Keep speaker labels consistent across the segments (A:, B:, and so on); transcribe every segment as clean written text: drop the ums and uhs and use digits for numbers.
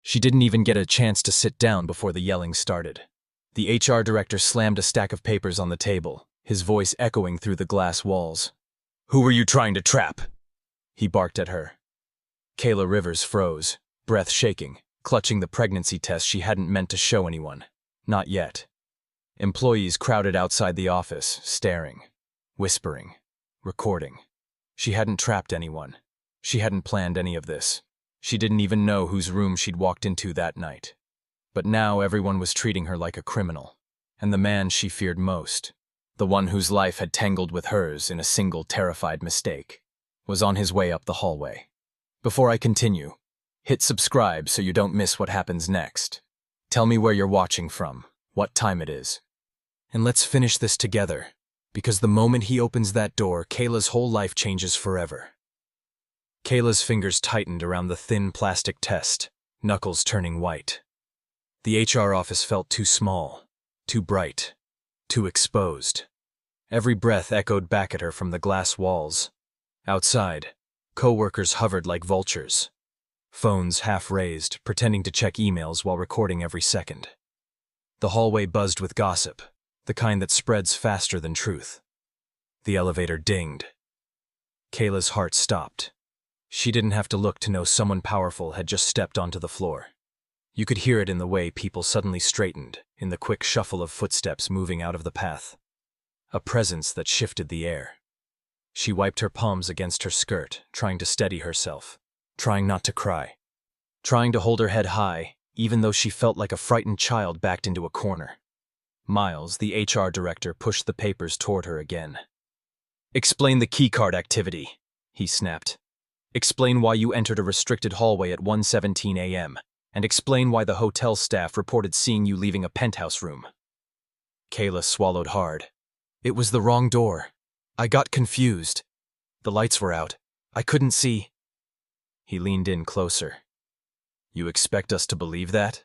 A: She didn't even get a chance to sit down before the yelling started. The HR director slammed a stack of papers on the table, his voice echoing through the glass walls. "Who were you trying to trap?" he barked at her. Kayla Rivers froze, breath shaking, clutching the pregnancy test she hadn't meant to show anyone. Not yet. Employees crowded outside the office, staring, whispering, recording. She hadn't trapped anyone. She hadn't planned any of this. She didn't even know whose room she'd walked into that night. But now everyone was treating her like a criminal. And the man she feared most, the one whose life had tangled with hers in a single terrified mistake, was on his way up the hallway. Before I continue, hit subscribe so you don't miss what happens next. Tell me where you're watching from, what time it is. And let's finish this together, because the moment he opens that door, Kayla's whole life changes forever. Kayla's fingers tightened around the thin plastic test, knuckles turning white. The HR office felt too small, too bright, too exposed. Every breath echoed back at her from the glass walls. Outside, co-workers hovered like vultures, phones half raised, pretending to check emails while recording every second. The hallway buzzed with gossip, the kind that spreads faster than truth. The elevator dinged. Kayla's heart stopped. She didn't have to look to know someone powerful had just stepped onto the floor. You could hear it in the way people suddenly straightened, in the quick shuffle of footsteps moving out of the path. A presence that shifted the air. She wiped her palms against her skirt, trying to steady herself, trying not to cry, trying to hold her head high, even though she felt like a frightened child backed into a corner. Miles, the HR director, pushed the papers toward her again. "Explain the keycard activity," he snapped. "Explain why you entered a restricted hallway at 1:17 a.m., and explain why the hotel staff reported seeing you leaving a penthouse room." Kayla swallowed hard. "It was the wrong door. I got confused. The lights were out. I couldn't see." He leaned in closer. "You expect us to believe that?"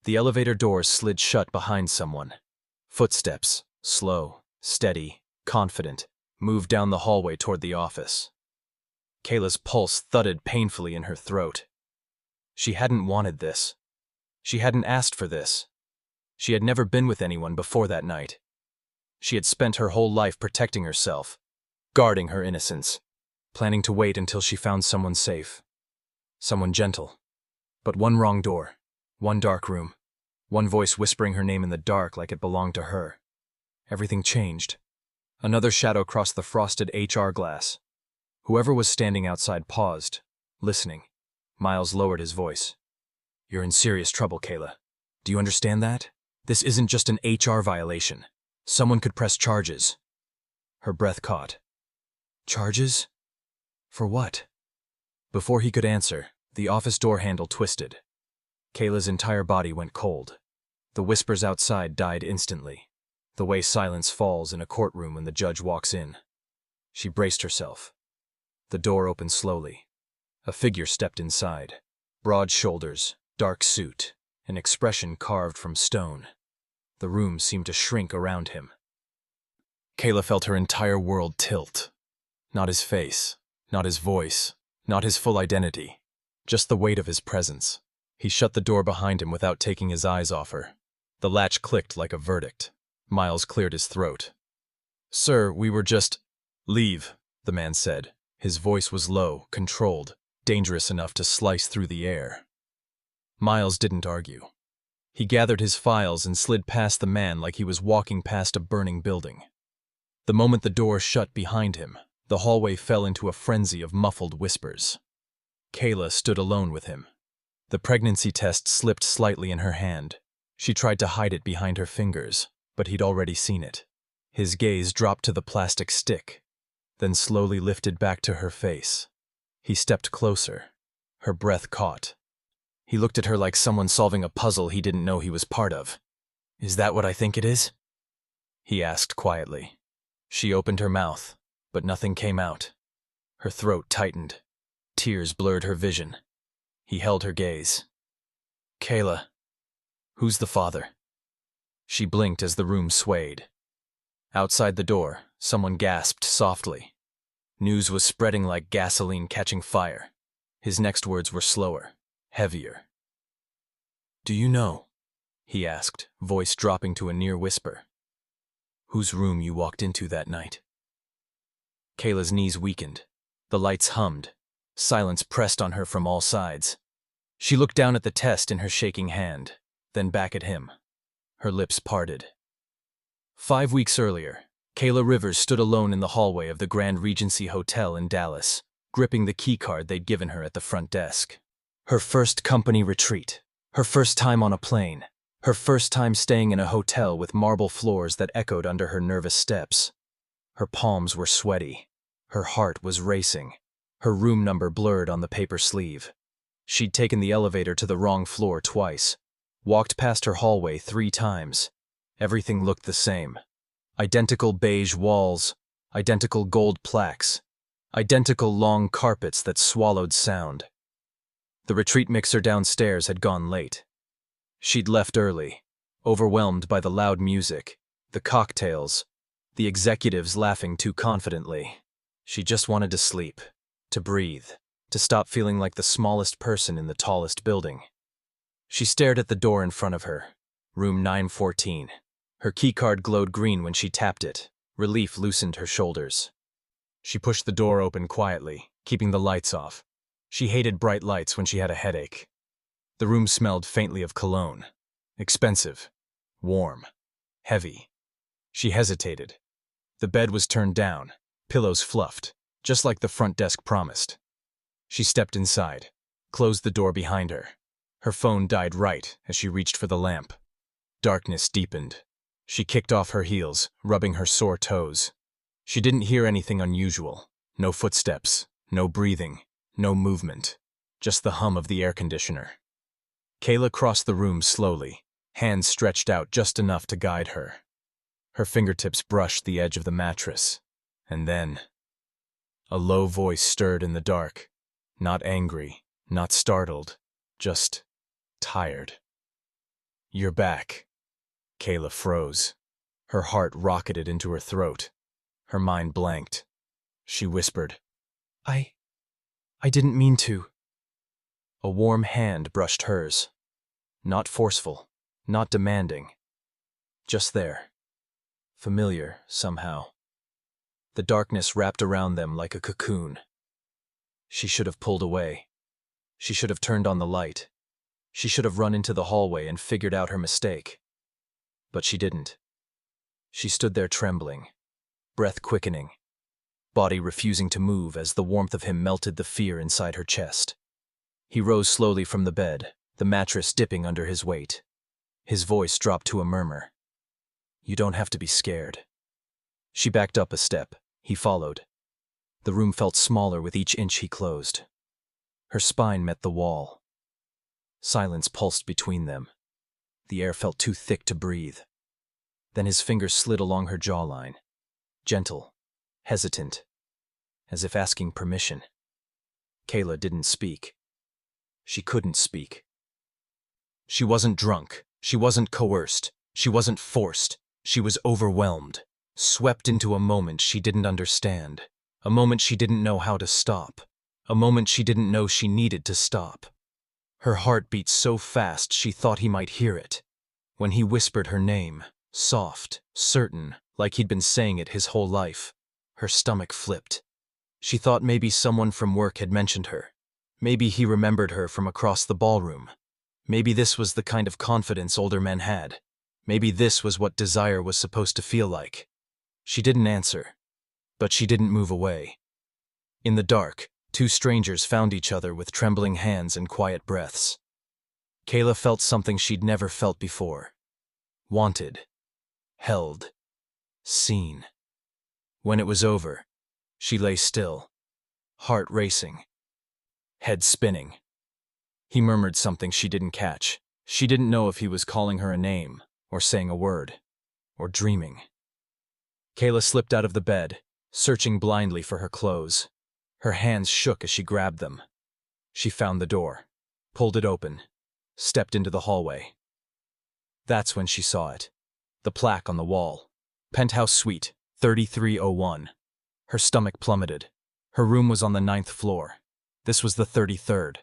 A: The elevator doors slid shut behind someone. Footsteps, slow, steady, confident, moved down the hallway toward the office. Kayla's pulse thudded painfully in her throat. She hadn't wanted this. She hadn't asked for this. She had never been with anyone before that night. She had spent her whole life protecting herself, guarding her innocence, planning to wait until she found someone safe, someone gentle. But one wrong door, one dark room, one voice whispering her name in the dark like it belonged to her. Everything changed. Another shadow crossed the frosted HR glass. Whoever was standing outside paused, listening. Miles lowered his voice. "You're in serious trouble, Kayla. Do you understand that? This isn't just an HR violation. Someone could press charges." Her breath caught. "Charges? For what?" Before he could answer, the office door handle twisted. Kayla's entire body went cold. The whispers outside died instantly, the way silence falls in a courtroom when the judge walks in. She braced herself. The door opened slowly. A figure stepped inside. Broad shoulders, dark suit, an expression carved from stone. The room seemed to shrink around him. Kayla felt her entire world tilt. Not his face, not his voice, not his full identity, just the weight of his presence. He shut the door behind him without taking his eyes off her. The latch clicked like a verdict. Miles cleared his throat. "Sir, we were just—" "Leave," the man said. His voice was low, controlled, dangerous enough to slice through the air. Miles didn't argue. He gathered his files and slid past the man like he was walking past a burning building. The moment the door shut behind him, the hallway fell into a frenzy of muffled whispers. Kayla stood alone with him. The pregnancy test slipped slightly in her hand. She tried to hide it behind her fingers, but he'd already seen it. His gaze dropped to the plastic stick, then slowly lifted back to her face. He stepped closer. Her breath caught. He looked at her like someone solving a puzzle he didn't know he was part of. "Is that what I think it is?" he asked quietly. She opened her mouth, but nothing came out. Her throat tightened. Tears blurred her vision. He held her gaze. "Kayla, who's the father?" She blinked as the room swayed. Outside the door, someone gasped softly. News was spreading like gasoline catching fire. His next words were slower, heavier. "Do you know," he asked, voice dropping to a near whisper, "whose room you walked into that night?" Kayla's knees weakened. The lights hummed. Silence pressed on her from all sides. She looked down at the test in her shaking hand, then back at him. Her lips parted. 5 weeks earlier, Kayla Rivers stood alone in the hallway of the Grand Regency Hotel in Dallas, gripping the keycard they'd given her at the front desk. Her first company retreat. Her first time on a plane. Her first time staying in a hotel with marble floors that echoed under her nervous steps. Her palms were sweaty. Her heart was racing. Her room number blurred on the paper sleeve. She'd taken the elevator to the wrong floor twice. Walked past her hallway 3 times. Everything looked the same. Identical beige walls, identical gold plaques, identical long carpets that swallowed sound. The retreat mixer downstairs had gone late. She'd left early, overwhelmed by the loud music, the cocktails, the executives laughing too confidently. She just wanted to sleep, to breathe, to stop feeling like the smallest person in the tallest building. She stared at the door in front of her, room 914. Her keycard glowed green when she tapped it. Relief loosened her shoulders. She pushed the door open quietly, keeping the lights off. She hated bright lights when she had a headache. The room smelled faintly of cologne. Expensive. Warm. Heavy. She hesitated. The bed was turned down, pillows fluffed, just like the front desk promised. She stepped inside, closed the door behind her. Her phone died right as she reached for the lamp. Darkness deepened. She kicked off her heels, rubbing her sore toes. She didn't hear anything unusual. No footsteps, no breathing, no movement. Just the hum of the air conditioner. Kayla crossed the room slowly, hands stretched out just enough to guide her. Her fingertips brushed the edge of the mattress. And then, a low voice stirred in the dark. Not angry, not startled, just tired. "You're back." Kayla froze. Her heart rocketed into her throat. Her mind blanked. She whispered, I didn't mean to." A warm hand brushed hers. Not forceful, not demanding. Just there. Familiar, somehow. The darkness wrapped around them like a cocoon. She should have pulled away. She should have turned on the light. She should have run into the hallway and figured out her mistake. But she didn't. She stood there trembling, breath quickening, body refusing to move as the warmth of him melted the fear inside her chest. He rose slowly from the bed, the mattress dipping under his weight. His voice dropped to a murmur. "You don't have to be scared." She backed up a step. He followed. The room felt smaller with each inch he closed. Her spine met the wall. Silence pulsed between them. The air felt too thick to breathe. Then his fingers slid along her jawline. Gentle, hesitant, as if asking permission. Kayla didn't speak. She couldn't speak. She wasn't drunk. She wasn't coerced. She wasn't forced. She was overwhelmed, swept into a moment she didn't understand, a moment she didn't know how to stop, a moment she didn't know she needed to stop. Her heart beat so fast she thought he might hear it. When he whispered her name, soft, certain, like he'd been saying it his whole life, her stomach flipped. She thought maybe someone from work had mentioned her. Maybe he remembered her from across the ballroom. Maybe this was the kind of confidence older men had. Maybe this was what desire was supposed to feel like. She didn't answer, but she didn't move away. In the dark, 2 strangers found each other with trembling hands and quiet breaths. Kayla felt something she'd never felt before. Wanted. Held. Seen. When it was over, she lay still, heart racing, head spinning. He murmured something she didn't catch. She didn't know if he was calling her a name, or saying a word, or dreaming. Kayla slipped out of the bed, searching blindly for her clothes. Her hands shook as she grabbed them. She found the door, pulled it open, stepped into the hallway. That's when she saw it. The plaque on the wall. Penthouse Suite, 3301. Her stomach plummeted. Her room was on the 9th floor. This was the 33rd.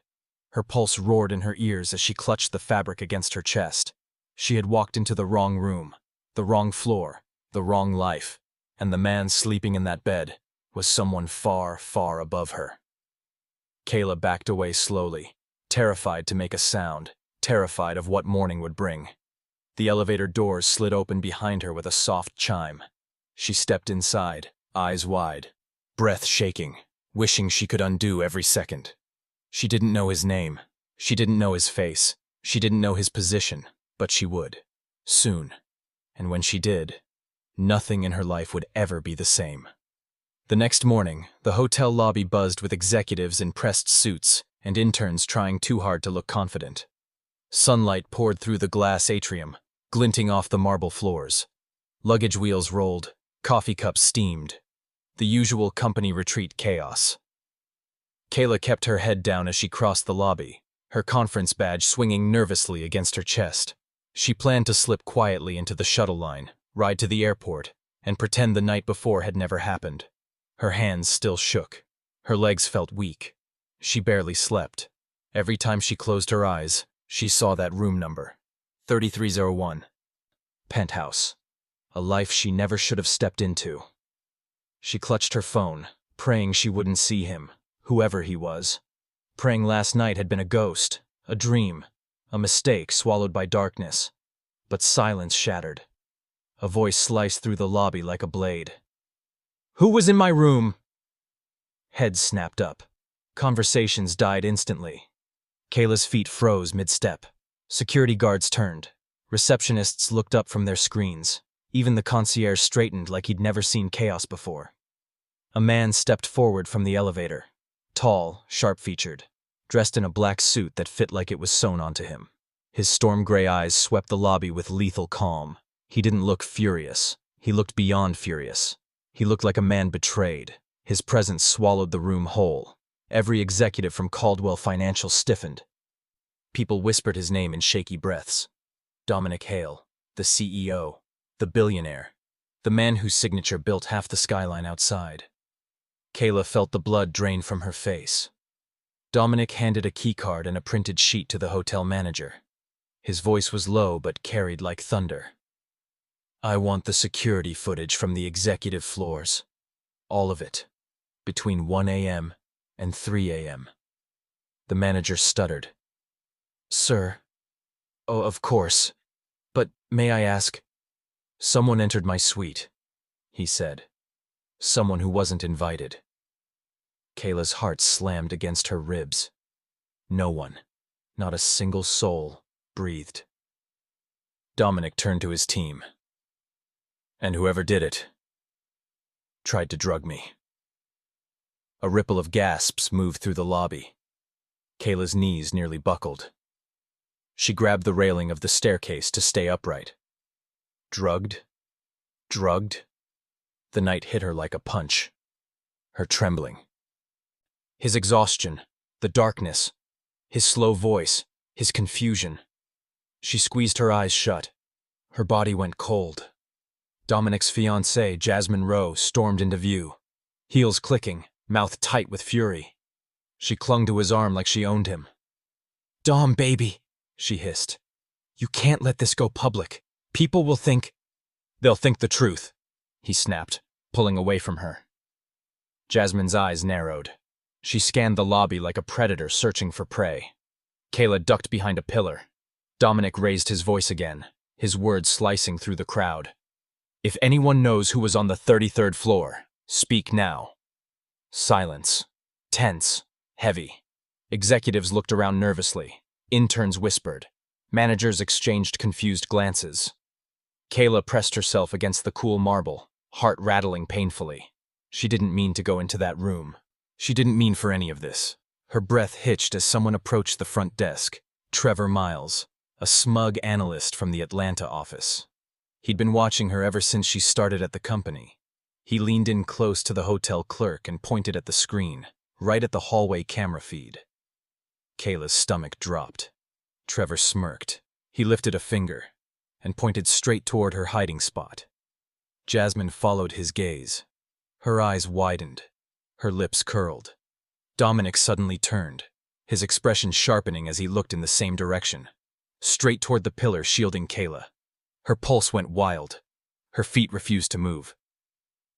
A: Her pulse roared in her ears as she clutched the fabric against her chest. She had walked into the wrong room, the wrong floor, the wrong life, and the man sleeping in that bed was someone far, far above her. Kayla backed away slowly, terrified to make a sound, terrified of what morning would bring. The elevator doors slid open behind her with a soft chime. She stepped inside, eyes wide, breath shaking, wishing she could undo every second. She didn't know his name. She didn't know his face. She didn't know his position, but she would. Soon. And when she did, nothing in her life would ever be the same. The next morning, the hotel lobby buzzed with executives in pressed suits and interns trying too hard to look confident. Sunlight poured through the glass atrium, glinting off the marble floors. Luggage wheels rolled, coffee cups steamed. The usual company retreat chaos. Kayla kept her head down as she crossed the lobby, her conference badge swinging nervously against her chest. She planned to slip quietly into the shuttle line, ride to the airport, and pretend the night before had never happened. Her hands still shook. Her legs felt weak. She barely slept. Every time she closed her eyes, she saw that room number. 3301. Penthouse. A life she never should have stepped into. She clutched her phone, praying she wouldn't see him, whoever he was. Praying last night had been a ghost, a dream, a mistake swallowed by darkness. But silence shattered. A voice sliced through the lobby like a blade. "Who was in my room?" Heads snapped up. Conversations died instantly. Kayla's feet froze mid-step. Security guards turned. Receptionists looked up from their screens. Even the concierge straightened like he'd never seen chaos before. A man stepped forward from the elevator. Tall, sharp-featured, dressed in a black suit that fit like it was sewn onto him. His storm-gray eyes swept the lobby with lethal calm. He didn't look furious. He looked beyond furious. He looked like a man betrayed. His presence swallowed the room whole. Every executive from Caldwell Financial stiffened. People whispered his name in shaky breaths. Dominic Hale, the CEO, the billionaire, the man whose signature built half the skyline outside. Kayla felt the blood drain from her face. Dominic handed a keycard and a printed sheet to the hotel manager. His voice was low but carried like thunder. "I want the security footage from the executive floors. All of it. Between 1 a.m. and 3 a.m. The manager stuttered. "Sir. Oh, of course. But may I ask?" "Someone entered my suite," he said. "Someone who wasn't invited." Kayla's heart slammed against her ribs. No one, not a single soul, breathed. Dominic turned to his team. "And whoever did it tried to drug me." A ripple of gasps moved through the lobby. Kayla's knees nearly buckled. She grabbed the railing of the staircase to stay upright. Drugged? Drugged? The night hit her like a punch. Her trembling. His exhaustion, the darkness, his slow voice, his confusion. She squeezed her eyes shut. Her body went cold. Dominic's fiancée, Jasmine Rowe, stormed into view. Heels clicking, mouth tight with fury. She clung to his arm like she owned him. "Dom, baby," she hissed. "You can't let this go public. People will think—" "They'll think the truth," he snapped, pulling away from her. Jasmine's eyes narrowed. She scanned the lobby like a predator searching for prey. Kayla ducked behind a pillar. Dominic raised his voice again, his words slicing through the crowd. "If anyone knows who was on the 33rd floor, speak now." Silence. Tense. Heavy. Executives looked around nervously. Interns whispered. Managers exchanged confused glances. Kayla pressed herself against the cool marble, heart rattling painfully. She didn't mean to go into that room. She didn't mean for any of this. Her breath hitched as someone approached the front desk. Trevor Miles, a smug analyst from the Atlanta office. He'd been watching her ever since she started at the company. He leaned in close to the hotel clerk and pointed at the screen, right at the hallway camera feed. Kayla's stomach dropped. Trevor smirked. He lifted a finger and pointed straight toward her hiding spot. Jasmine followed his gaze. Her eyes widened. Her lips curled. Dominic suddenly turned. his expression sharpening as he looked in the same direction, straight toward the pillar shielding Kayla. Her pulse went wild. Her feet refused to move.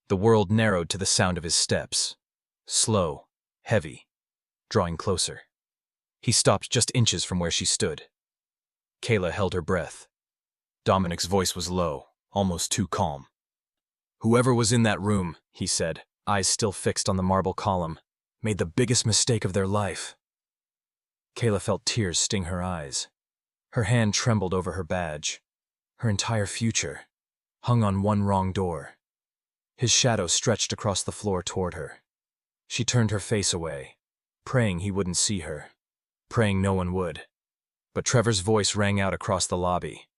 A: The world narrowed to the sound of his steps. Slow, heavy, drawing closer. He stopped just inches from where she stood. Kayla held her breath. Dominic's voice was low, almost too calm. "Whoever was in that room," he said, eyes still fixed on the marble column, "made the biggest mistake of their life." Kayla felt tears sting her eyes. Her hand trembled over her badge. Her entire future hung on one wrong door. His shadow stretched across the floor toward her. She turned her face away, praying he wouldn't see her, praying no one would. But Trevor's voice rang out across the lobby.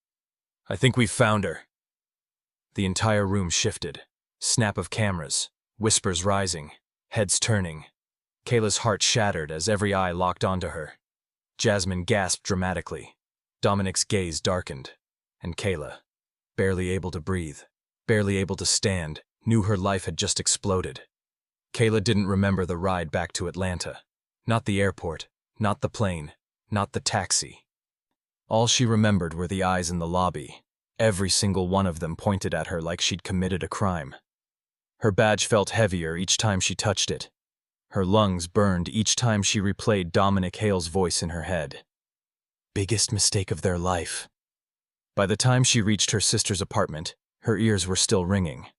A: "I think we've found her." The entire room shifted. Snap of cameras, whispers rising, heads turning. Kayla's heart shattered as every eye locked onto her. Jasmine gasped dramatically. Dominic's gaze darkened. And Kayla, barely able to breathe, barely able to stand, knew her life had just exploded. Kayla didn't remember the ride back to Atlanta. Not the airport, not the plane, not the taxi. All she remembered were the eyes in the lobby. Every single one of them pointed at her like she'd committed a crime. Her badge felt heavier each time she touched it. Her lungs burned each time she replayed Dominic Hale's voice in her head. Biggest mistake of their life. By the time she reached her sister's apartment, her ears were still ringing.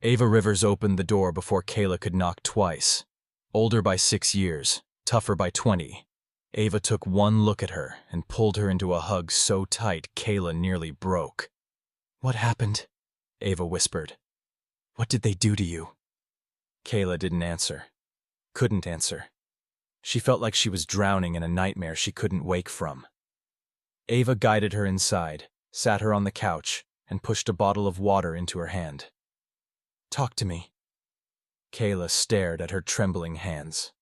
A: Ava Rivers opened the door before Kayla could knock twice. Older by 6 years, tougher by 20. Ava took one look at her and pulled her into a hug so tight Kayla nearly broke. "What happened?" Ava whispered. "What did they do to you?" Kayla didn't answer. Couldn't answer. She felt like she was drowning in a nightmare she couldn't wake from. Ava guided her inside, sat her on the couch, and pushed a bottle of water into her hand. "Talk to me." Kayla stared at her trembling hands.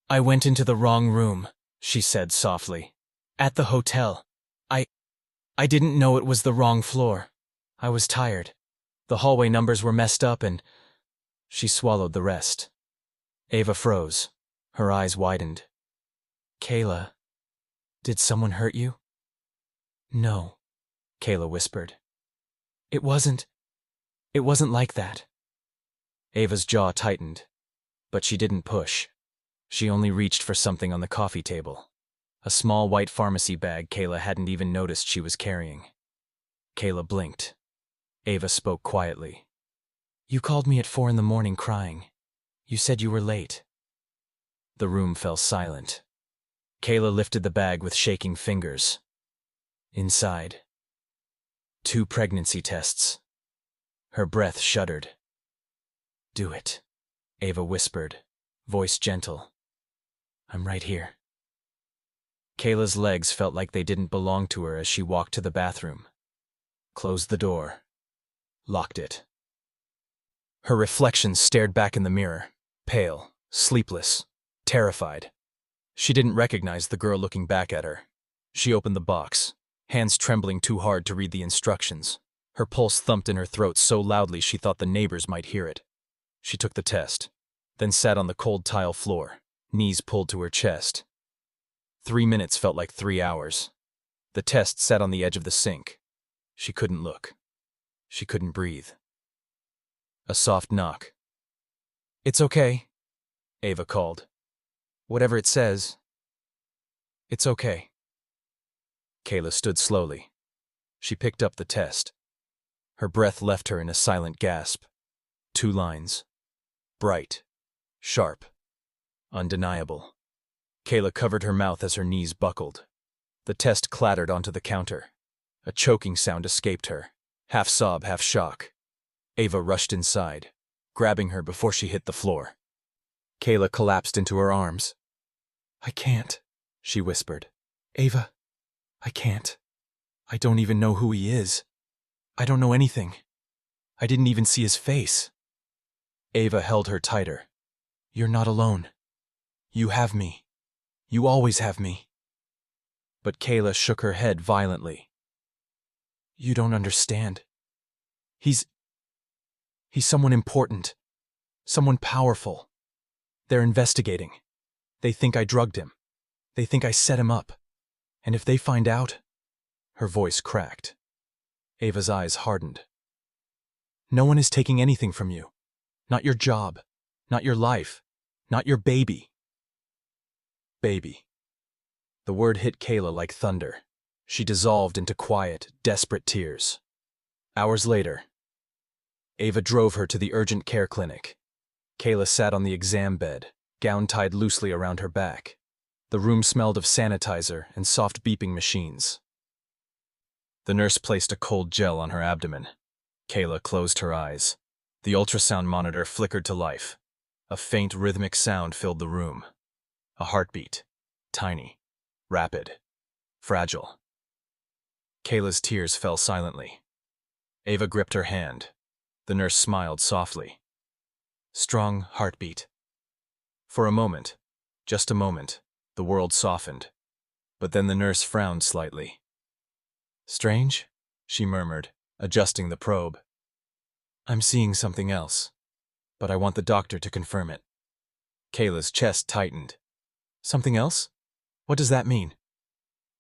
A: "I went into the wrong room," she said softly. "At the hotel. I didn't know it was the wrong floor. I was tired. The hallway numbers were messed up and—" She swallowed the rest. Ava froze. Her eyes widened. "Kayla, did someone hurt you?" "No," Kayla whispered. It wasn't like that." Ava's jaw tightened, but she didn't push. She only reached for something on the coffee table. A small white pharmacy bag Kayla hadn't even noticed she was carrying. Kayla blinked. Ava spoke quietly. "You called me at 4 a.m. crying. You said you were late." The room fell silent. Kayla lifted the bag with shaking fingers. Inside, 2 pregnancy tests. Her breath shuddered. "Do it," Ava whispered, voice gentle. "I'm right here." Kayla's legs felt like they didn't belong to her as she walked to the bathroom. Closed the door. Locked it. Her reflection stared back in the mirror, pale, sleepless, terrified. She didn't recognize the girl looking back at her. She opened the box, hands trembling too hard to read the instructions. Her pulse thumped in her throat so loudly she thought the neighbors might hear it. She took the test, then sat on the cold tile floor, knees pulled to her chest. 3 minutes felt like 3 hours. The test sat on the edge of the sink. She couldn't look. She couldn't breathe. A soft knock. "It's okay," Ava called. "Whatever it says, it's okay." Kayla stood slowly. She picked up the test. Her breath left her in a silent gasp. 2 lines. Bright. Sharp. Undeniable. Kayla covered her mouth as her knees buckled. The test clattered onto the counter. A choking sound escaped her, half sob, half shock. Ava rushed inside, grabbing her before she hit the floor. Kayla collapsed into her arms. "I can't," she whispered. "Ava, I can't. I don't even know who he is. I don't know anything. I didn't even see his face." Ava held her tighter. "You're not alone. You have me. You always have me." But Kayla shook her head violently. "You don't understand. He's someone important. Someone powerful. They're investigating. They think I drugged him. They think I set him up. And if they find out... Her voice cracked. Ava's eyes hardened. No one is taking anything from you. Not your job. Not your life. Not your baby. Baby. The word hit Kayla like thunder. She dissolved into quiet, desperate tears. Hours later, Ava drove her to the urgent care clinic. Kayla sat on the exam bed, gown tied loosely around her back. The room smelled of sanitizer and soft beeping machines. The nurse placed a cold gel on her abdomen. Kayla closed her eyes. The ultrasound monitor flickered to life. A faint rhythmic sound filled the room. A heartbeat. Tiny. Rapid. Fragile. Kayla's tears fell silently. Ava gripped her hand. The nurse smiled softly. Strong heartbeat. For a moment, just a moment, the world softened. But then the nurse frowned slightly. Strange, she murmured, adjusting the probe. I'm seeing something else, but I want the doctor to confirm it. Kayla's chest tightened. Something else? What does that mean?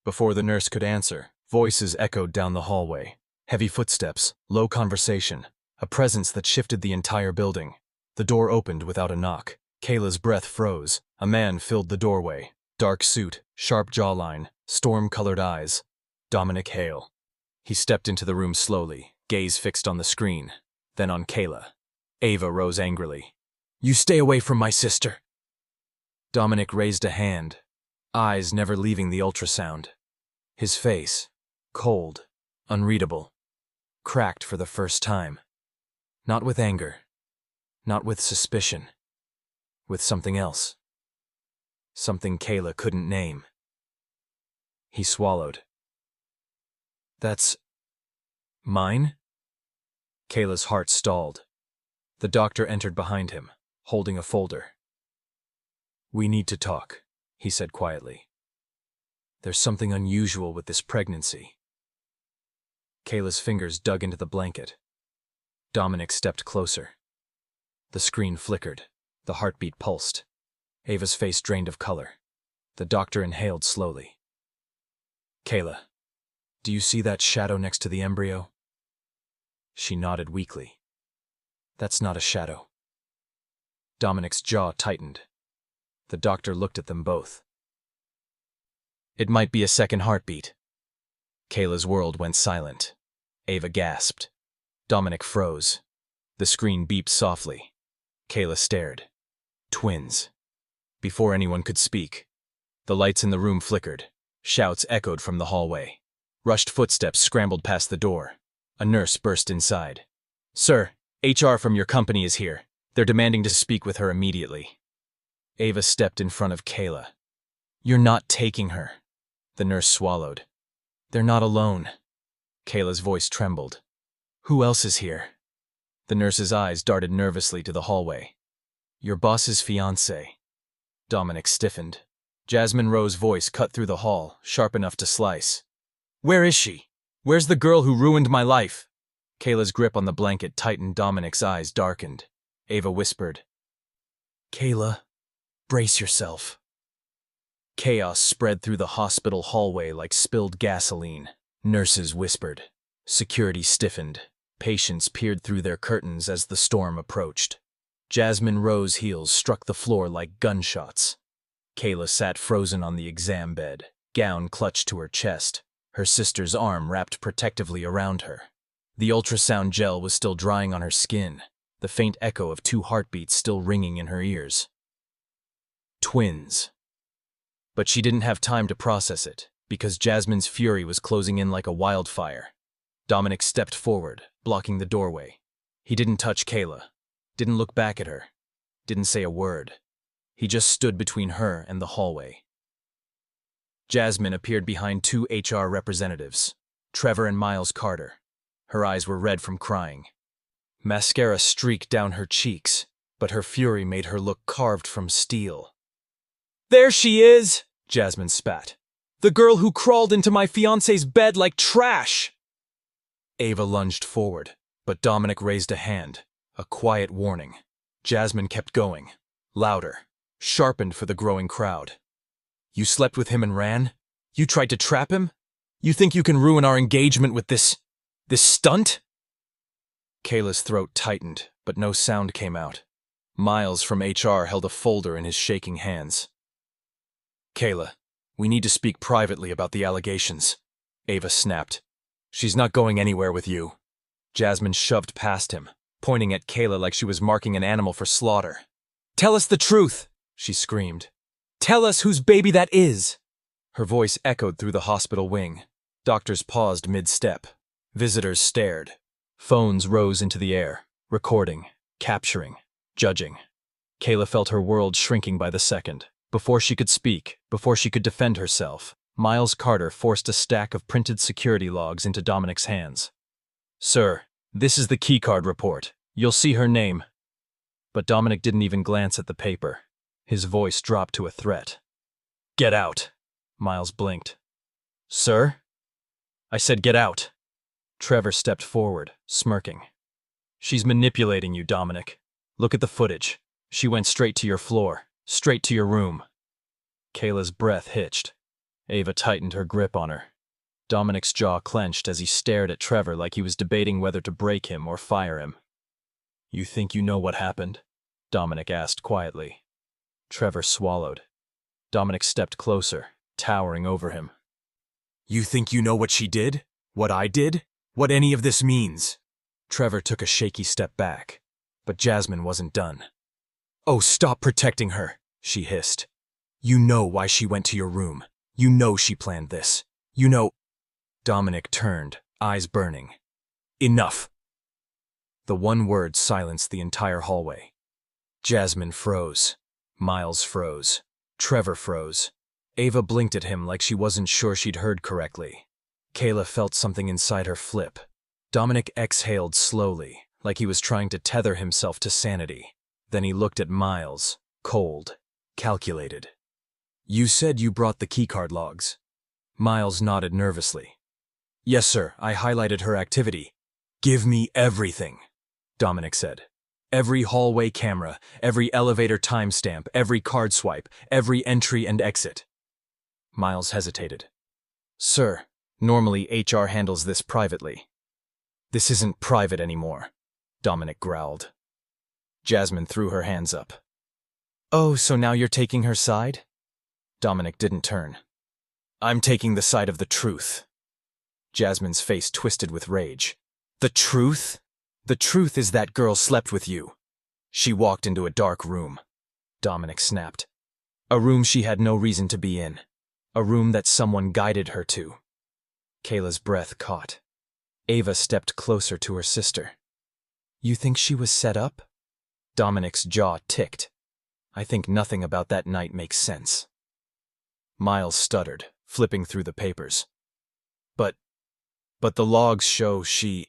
A: Before the nurse could answer, voices echoed down the hallway. Heavy footsteps, low conversation, a presence that shifted the entire building. The door opened without a knock. Kayla's breath froze. A man filled the doorway. Dark suit, sharp jawline, storm-colored eyes. Dominic Hale. He stepped into the room slowly, gaze fixed on the screen, then on Kayla. Ava rose angrily. You stay away from my sister. Dominic raised a hand, eyes never leaving the ultrasound. His face, cold, unreadable, cracked for the first time. Not with anger, not with suspicion, with something else. Something Kayla couldn't name. He swallowed. That's... mine? Kayla's heart stalled. The doctor entered behind him, holding a folder. We need to talk, he said quietly. There's something unusual with this pregnancy. Kayla's fingers dug into the blanket. Dominic stepped closer. The screen flickered. The heartbeat pulsed. Ava's face drained of color. The doctor inhaled slowly. Kayla, do you see that shadow next to the embryo? She nodded weakly. That's not a shadow. Dominic's jaw tightened. The doctor looked at them both. It might be a second heartbeat. Kayla's world went silent. Ava gasped. Dominic froze. The screen beeped softly. Kayla stared. Twins. Before anyone could speak, the lights in the room flickered. Shouts echoed from the hallway. Rushed footsteps scrambled past the door. A nurse burst inside. Sir, HR from your company is here. They're demanding to speak with her immediately. Ava stepped in front of Kayla. You're not taking her. The nurse swallowed. They're not alone. Kayla's voice trembled. Who else is here? The nurse's eyes darted nervously to the hallway. Your boss's fiancé. Dominic stiffened. Jasmine Rowe's voice cut through the hall, sharp enough to slice. Where is she? Where's the girl who ruined my life? Kayla's grip on the blanket tightened. Dominic's eyes darkened. Ava whispered. Kayla, brace yourself. Chaos spread through the hospital hallway like spilled gasoline. Nurses whispered. Security stiffened. Patients peered through their curtains as the storm approached. Jasmine Rowe's heels struck the floor like gunshots. Kayla sat frozen on the exam bed, gown clutched to her chest, her sister's arm wrapped protectively around her. The ultrasound gel was still drying on her skin, the faint echo of 2 heartbeats still ringing in her ears. Twins. But she didn't have time to process it, because Jasmine's fury was closing in like a wildfire. Dominic stepped forward, blocking the doorway. He didn't touch Kayla, didn't look back at her, didn't say a word. He just stood between her and the hallway. Jasmine appeared behind 2 HR representatives, Trevor and Miles Carter. Her eyes were red from crying. Mascara streaked down her cheeks, but her fury made her look carved from steel. There she is, Jasmine spat. The girl who crawled into my fiancé's bed like trash. Ava lunged forward, but Dominic raised a hand, a quiet warning. Jasmine kept going, louder, sharpened for the growing crowd. You slept with him and ran? You tried to trap him? You think you can ruin our engagement with this stunt? Kayla's throat tightened, but no sound came out. Miles from HR held a folder in his shaking hands. Kayla, we need to speak privately about the allegations, Ava snapped. She's not going anywhere with you. Jasmine shoved past him, pointing at Kayla like she was marking an animal for slaughter. Tell us the truth, she screamed. Tell us whose baby that is. Her voice echoed through the hospital wing. Doctors paused mid-step. Visitors stared. Phones rose into the air, recording, capturing, judging. Kayla felt her world shrinking by the second. Before she could speak, before she could defend herself, Miles Carter forced a stack of printed security logs into Dominic's hands. Sir, this is the keycard report. You'll see her name. But Dominic didn't even glance at the paper. His voice dropped to a threat. Get out. Miles blinked. Sir? I said get out. Trevor stepped forward, smirking. She's manipulating you, Dominic. Look at the footage. She went straight to your floor, straight to your room. Kayla's breath hitched. Ava tightened her grip on her. Dominic's jaw clenched as he stared at Trevor like he was debating whether to break him or fire him. You think you know what happened? Dominic asked quietly. Trevor swallowed. Dominic stepped closer, towering over him. You think you know what she did? What I did? What any of this means? Trevor took a shaky step back, but Jasmine wasn't done. Oh, stop protecting her, she hissed. You know why she went to your room. You know she planned this. You know... Dominic turned, eyes burning. Enough. The one word silenced the entire hallway. Jasmine froze. Miles froze. Trevor froze. Ava blinked at him like she wasn't sure she'd heard correctly. Kayla felt something inside her flip. Dominic exhaled slowly, like he was trying to tether himself to sanity. Then he looked at Miles, cold, calculated. You said you brought the keycard logs. Miles nodded nervously. Yes, sir, I highlighted her activity. Give me everything, Dominic said. Every hallway camera, every elevator timestamp, every card swipe, every entry and exit. Miles hesitated. Sir, normally HR handles this privately. This isn't private anymore, Dominic growled. Jasmine threw her hands up. Oh, so now you're taking her side? Dominic didn't turn. I'm taking the side of the truth. Jasmine's face twisted with rage. The truth? The truth is that girl slept with you. She walked into a dark room. Dominic snapped. A room she had no reason to be in. A room that someone guided her to. Kayla's breath caught. Ava stepped closer to her sister. You think she was set up? Dominic's jaw ticked. I think nothing about that night makes sense. Miles stuttered, flipping through the papers. But the logs show she...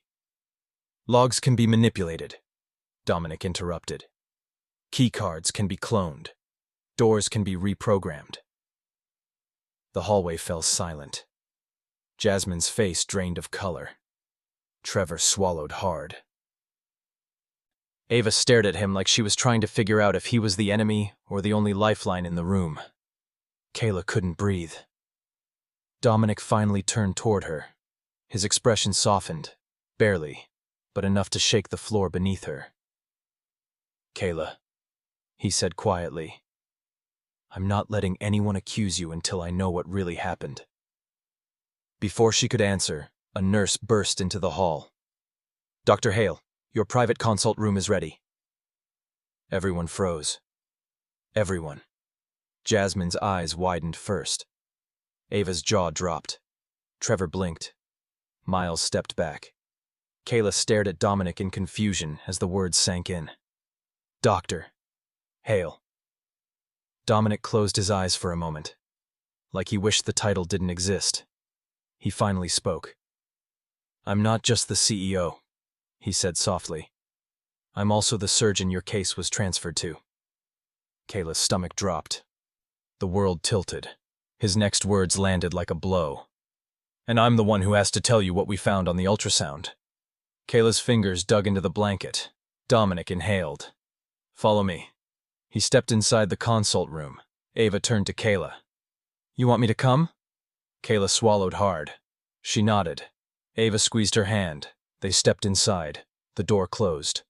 A: Logs can be manipulated, Dominic interrupted. Keycards can be cloned. Doors can be reprogrammed. The hallway fell silent. Jasmine's face drained of color. Trevor swallowed hard. Ava stared at him like she was trying to figure out if he was the enemy or the only lifeline in the room. Kayla couldn't breathe. Dominic finally turned toward her. His expression softened, barely, but enough to shake the floor beneath her. Kayla, he said quietly, I'm not letting anyone accuse you until I know what really happened. Before she could answer, a nurse burst into the hall. Dr. Hale, your private consult room is ready. Everyone froze. Everyone. Jasmine's eyes widened first. Ava's jaw dropped. Trevor blinked. Miles stepped back. Kayla stared at Dominic in confusion as the words sank in. Dr. Hale. Dominic closed his eyes for a moment, like he wished the title didn't exist. He finally spoke. I'm not just the CEO, he said softly. I'm also the surgeon your case was transferred to. Kayla's stomach dropped. The world tilted. His next words landed like a blow. And I'm the one who has to tell you what we found on the ultrasound. Kayla's fingers dug into the blanket. Dominic inhaled. Follow me. He stepped inside the consult room. Ava turned to Kayla. You want me to come? Kayla swallowed hard. She nodded. Ava squeezed her hand. They stepped inside. The door closed.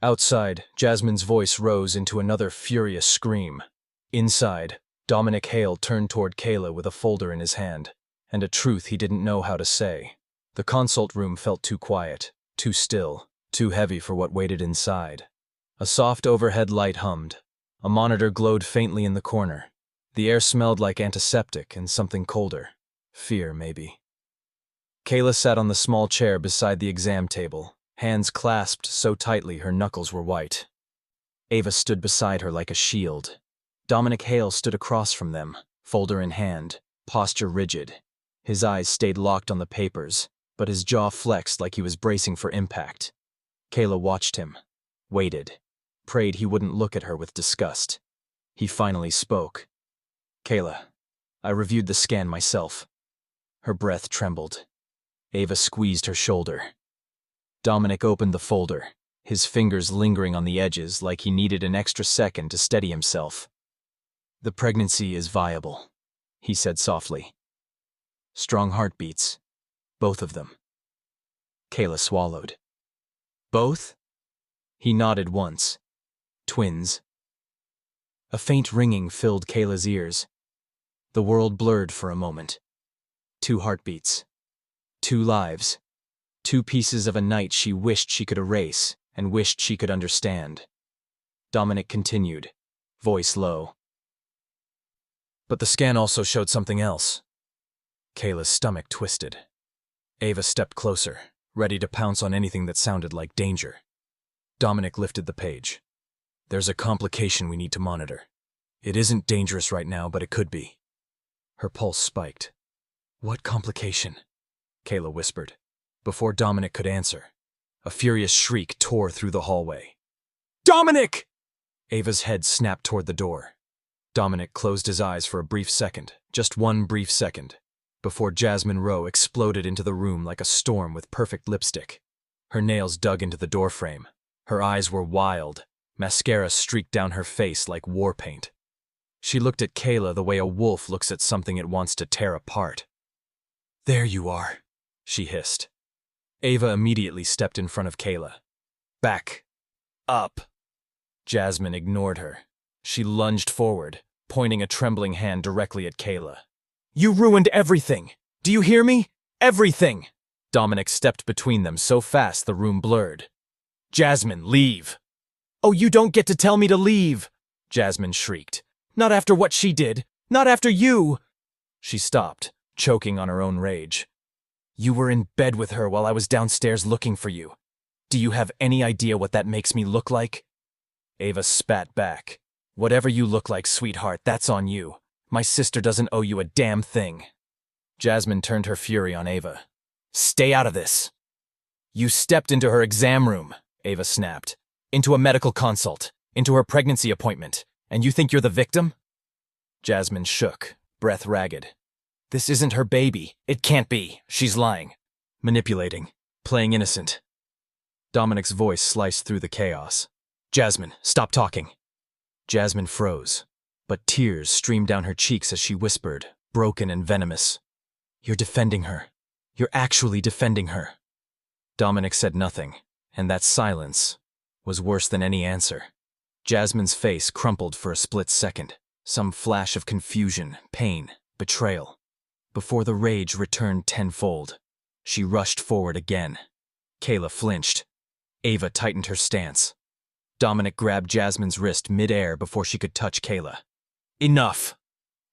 A: Outside, Jasmine's voice rose into another furious scream. Inside, Dominic Hale turned toward Kayla with a folder in his hand, and a truth he didn't know how to say. The consult room felt too quiet, too still, too heavy for what waited inside. A soft overhead light hummed. A monitor glowed faintly in the corner. The air smelled like antiseptic and something colder. Fear, maybe. Kayla sat on the small chair beside the exam table, hands clasped so tightly her knuckles were white. Ava stood beside her like a shield. Dominic Hale stood across from them, folder in hand, posture rigid. His eyes stayed locked on the papers, but his jaw flexed like he was bracing for impact. Kayla watched him, waited, prayed he wouldn't look at her with disgust. He finally spoke. Kayla, I reviewed the scan myself. Her breath trembled. Ava squeezed her shoulder. Dominic opened the folder, his fingers lingering on the edges like he needed an extra second to steady himself. The pregnancy is viable, he said softly. Strong heartbeats. Both of them. Kayla swallowed. Both? He nodded once. Twins. A faint ringing filled Kayla's ears. The world blurred for a moment. 2 heartbeats. 2 lives. 2 pieces of a night she wished she could erase and wished she could understand. Dominic continued, voice low. But the scan also showed something else. Kayla's stomach twisted. Ava stepped closer, ready to pounce on anything that sounded like danger. Dominic lifted the page. There's a complication we need to monitor. It isn't dangerous right now, but it could be. Her pulse spiked. What complication? Kayla whispered. Before Dominic could answer, a furious shriek tore through the hallway. Dominic! Ava's head snapped toward the door. Dominic closed his eyes for a brief second, just one brief second, before Jasmine Rowe exploded into the room like a storm with perfect lipstick. Her nails dug into the doorframe. Her eyes were wild. Mascara streaked down her face like war paint. She looked at Kayla the way a wolf looks at something it wants to tear apart. There you are, she hissed. Ava immediately stepped in front of Kayla. Back. Up. Jasmine ignored her. She lunged forward, pointing a trembling hand directly at Kayla. You ruined everything! Do you hear me? Everything! Dominic stepped between them so fast the room blurred. Jasmine, leave! Oh, you don't get to tell me to leave! Jasmine shrieked. Not after what she did! Not after you! She stopped, choking on her own rage. You were in bed with her while I was downstairs looking for you. Do you have any idea what that makes me look like? Ava spat back. Whatever you look like, sweetheart, that's on you. My sister doesn't owe you a damn thing. Jasmine turned her fury on Ava. Stay out of this. You stepped into her exam room, Ava snapped. Into a medical consult, into her pregnancy appointment, and you think you're the victim? Jasmine shook, breath ragged. This isn't her baby. It can't be. She's lying. Manipulating. Playing innocent. Dominic's voice sliced through the chaos. Jasmine, stop talking. Jasmine froze, but tears streamed down her cheeks as she whispered, broken and venomous. You're defending her. You're actually defending her. Dominic said nothing, and that silence was worse than any answer. Jasmine's face crumpled for a split second, some flash of confusion, pain, betrayal. Before the rage returned tenfold, she rushed forward again. Kayla flinched. Ava tightened her stance. Dominic grabbed Jasmine's wrist mid-air before she could touch Kayla. Enough!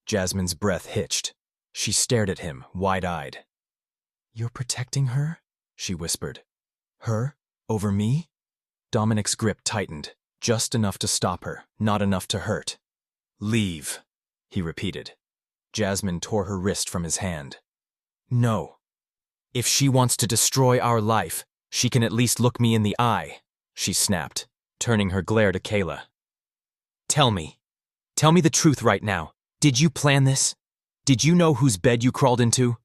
A: Jasmine's breath hitched. She stared at him, wide-eyed. You're protecting her? She whispered. Her? Over me? Dominic's grip tightened, just enough to stop her, not enough to hurt. Leave, he repeated. Jasmine tore her wrist from his hand. No. If she wants to destroy our life, she can at least look me in the eye, she snapped, turning her glare to Kayla. Tell me the truth right now. Did you plan this? Did you know whose bed you crawled into?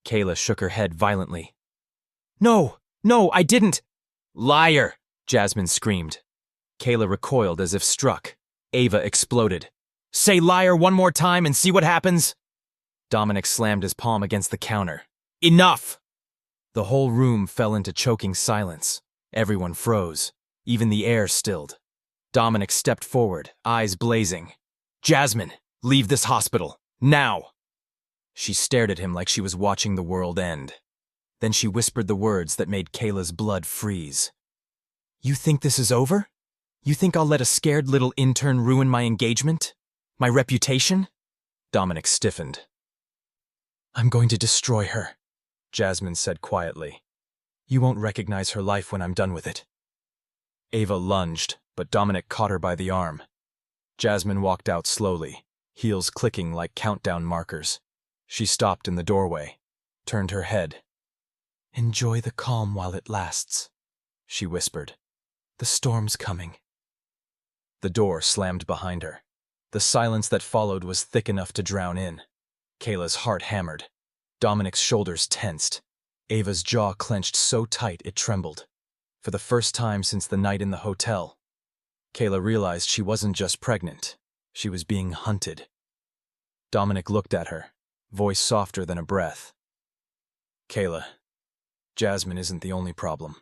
A: Kayla shook her head violently. No, I didn't. Liar, Jasmine screamed. Kayla recoiled as if struck. Ava exploded. Say liar one more time and see what happens. Dominic slammed his palm against the counter. Enough! The whole room fell into choking silence. Everyone froze. Even the air stilled. Dominic stepped forward, eyes blazing. Jasmine, leave this hospital. Now! She stared at him like she was watching the world end. Then she whispered the words that made Kayla's blood freeze. You think this is over? You think I'll let a scared little intern ruin my engagement? My reputation? Dominic stiffened. I'm going to destroy her, Jasmine said quietly. You won't recognize her life when I'm done with it. Ava lunged, but Dominic caught her by the arm. Jasmine walked out slowly, heels clicking like countdown markers. She stopped in the doorway, turned her head. Enjoy the calm while it lasts, she whispered. The storm's coming. The door slammed behind her. The silence that followed was thick enough to drown in. Kayla's heart hammered. Dominic's shoulders tensed. Ava's jaw clenched so tight it trembled. For the first time since the night in the hotel, Kayla realized she wasn't just pregnant. She was being hunted. Dominic looked at her, voice softer than a breath. Kayla, Jasmine isn't the only problem.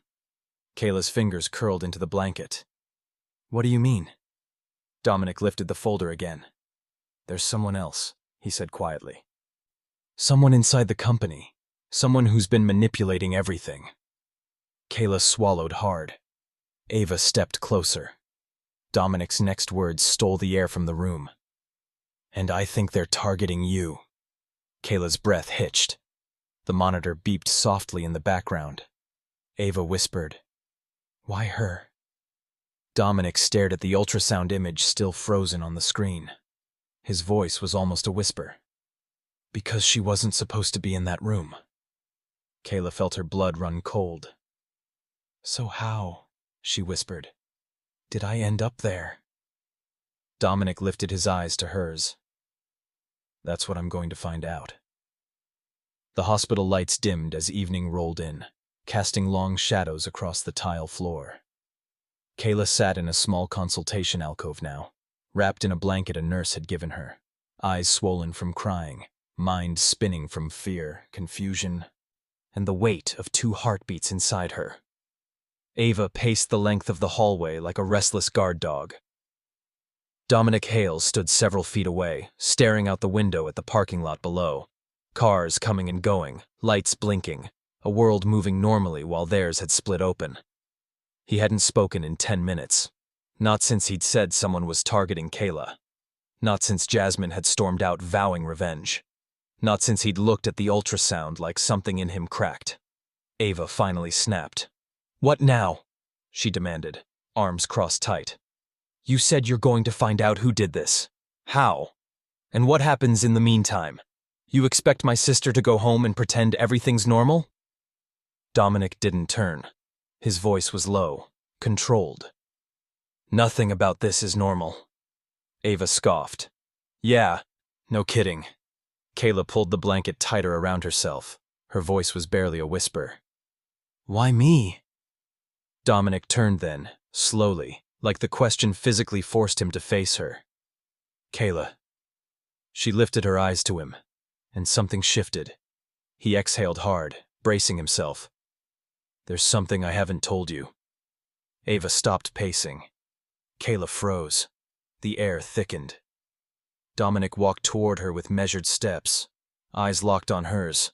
A: Kayla's fingers curled into the blanket. What do you mean? Dominic lifted the folder again. There's someone else, he said quietly. Someone inside the company. Someone who's been manipulating everything. Kayla swallowed hard. Ava stepped closer. Dominic's next words stole the air from the room. And I think they're targeting you. Kayla's breath hitched. The monitor beeped softly in the background. Ava whispered, Why her? Dominic stared at the ultrasound image still frozen on the screen. His voice was almost a whisper. Because she wasn't supposed to be in that room. Kayla felt her blood run cold. So how, she whispered, did I end up there? Dominic lifted his eyes to hers. That's what I'm going to find out. The hospital lights dimmed as evening rolled in, casting long shadows across the tile floor. Kayla sat in a small consultation alcove now, wrapped in a blanket a nurse had given her, eyes swollen from crying, mind spinning from fear, confusion, and the weight of 2 heartbeats inside her. Ava paced the length of the hallway like a restless guard dog. Dominic Hale stood several feet away, staring out the window at the parking lot below. Cars coming and going, lights blinking, a world moving normally while theirs had split open. He hadn't spoken in 10 minutes. Not since he'd said someone was targeting Kayla. Not since Jasmine had stormed out vowing revenge. Not since he'd looked at the ultrasound like something in him cracked. Ava finally snapped. What now? She demanded, arms crossed tight. You said you're going to find out who did this. How? And what happens in the meantime? You expect my sister to go home and pretend everything's normal? Dominic didn't turn. His voice was low, controlled. Nothing about this is normal. Ava scoffed. Yeah, no kidding. Kayla pulled the blanket tighter around herself. Her voice was barely a whisper. Why me? Dominic turned then, slowly, like the question physically forced him to face her. Kayla. She lifted her eyes to him, and something shifted. He exhaled hard, bracing himself. There's something I haven't told you. Ava stopped pacing. Kayla froze. The air thickened. Dominic walked toward her with measured steps, eyes locked on hers.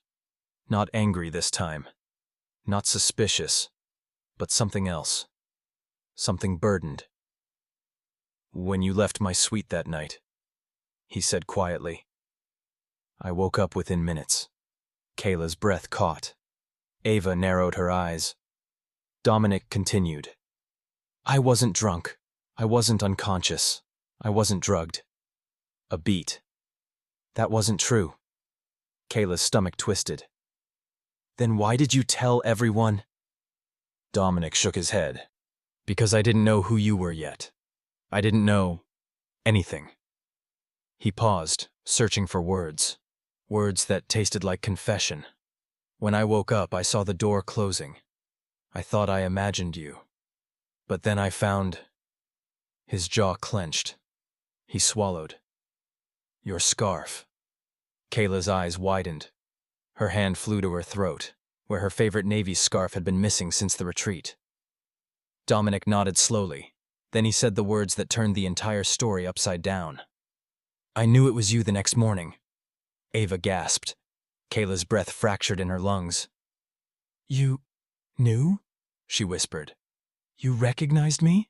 A: Not angry this time. Not suspicious. But something else. Something burdened. When you left my suite that night, he said quietly. I woke up within minutes. Kayla's breath caught. Ava narrowed her eyes. Dominic continued. I wasn't drunk. I wasn't unconscious. I wasn't drugged. A beat. That wasn't true. Kayla's stomach twisted. Then why did you tell everyone? Dominic shook his head. Because I didn't know who you were yet. I didn't know anything. He paused, searching for words. Words that tasted like confession. When I woke up, I saw the door closing. I thought I imagined you. But then I found... His jaw clenched. He swallowed. Your scarf. Kayla's eyes widened. Her hand flew to her throat, where her favorite Navy scarf had been missing since the retreat. Dominic nodded slowly. Then he said the words that turned the entire story upside down. I knew it was you the next morning. Ava gasped. Kayla's breath fractured in her lungs. You knew? She whispered. You recognized me?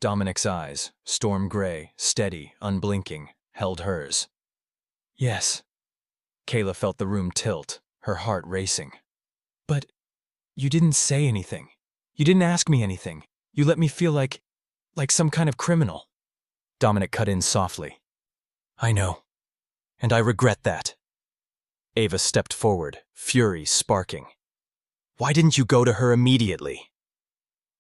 A: Dominic's eyes, storm gray, steady, unblinking, held hers. Yes. Kayla felt the room tilt, her heart racing. But you didn't say anything. You didn't ask me anything. You let me feel like some kind of criminal. Dominic cut in softly. I know. And I regret that. Ava stepped forward, fury sparking. Why didn't you go to her immediately?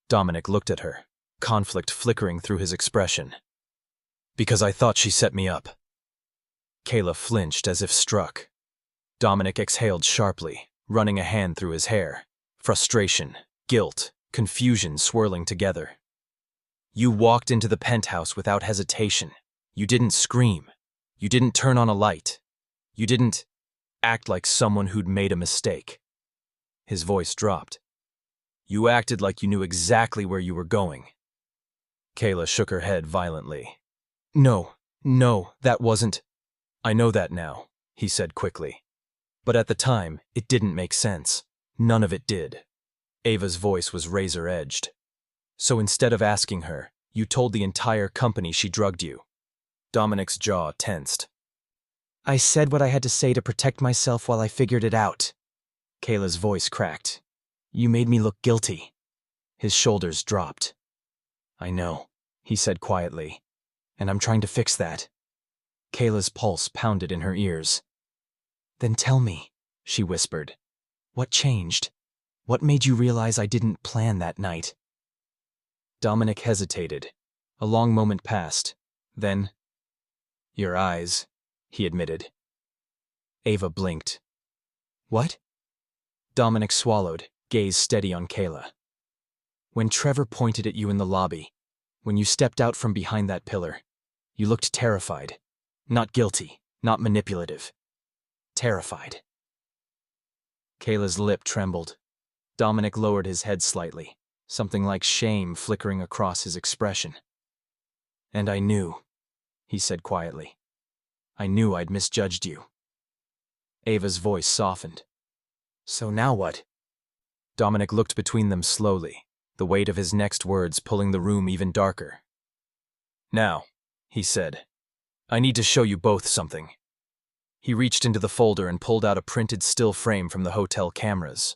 A: Dominic looked at her, conflict flickering through his expression. Because I thought she set me up. Kayla flinched as if struck. Dominic exhaled sharply, running a hand through his hair. Frustration, guilt, confusion swirling together. You walked into the penthouse without hesitation. You didn't scream. You didn't turn on a light. You didn't act like someone who'd made a mistake. His voice dropped. You acted like you knew exactly where you were going. Kayla shook her head violently. No, that wasn't. I know that now, he said quickly. But at the time, it didn't make sense. None of it did. Ava's voice was razor-edged. So instead of asking her, you told the entire company she drugged you. Dominic's jaw tensed. I said what I had to say to protect myself while I figured it out. Kayla's voice cracked. You made me look guilty. His shoulders dropped. I know, he said quietly, and I'm trying to fix that. Kayla's pulse pounded in her ears. Then tell me, she whispered. What changed? What made you realize I didn't plan that night? Dominic hesitated. A long moment passed. Then, your eyes, he admitted. Ava blinked. What? Dominic swallowed, gaze steady on Kayla. When Trevor pointed at you in the lobby, when you stepped out from behind that pillar, you looked terrified. Not guilty, not manipulative. Terrified. Kayla's lip trembled. Dominic lowered his head slightly, something like shame flickering across his expression. And I knew, he said quietly. I knew I'd misjudged you. Ava's voice softened. So now what? Dominic looked between them slowly, the weight of his next words pulling the room even darker. Now, he said, I need to show you both something. He reached into the folder and pulled out a printed still frame from the hotel cameras.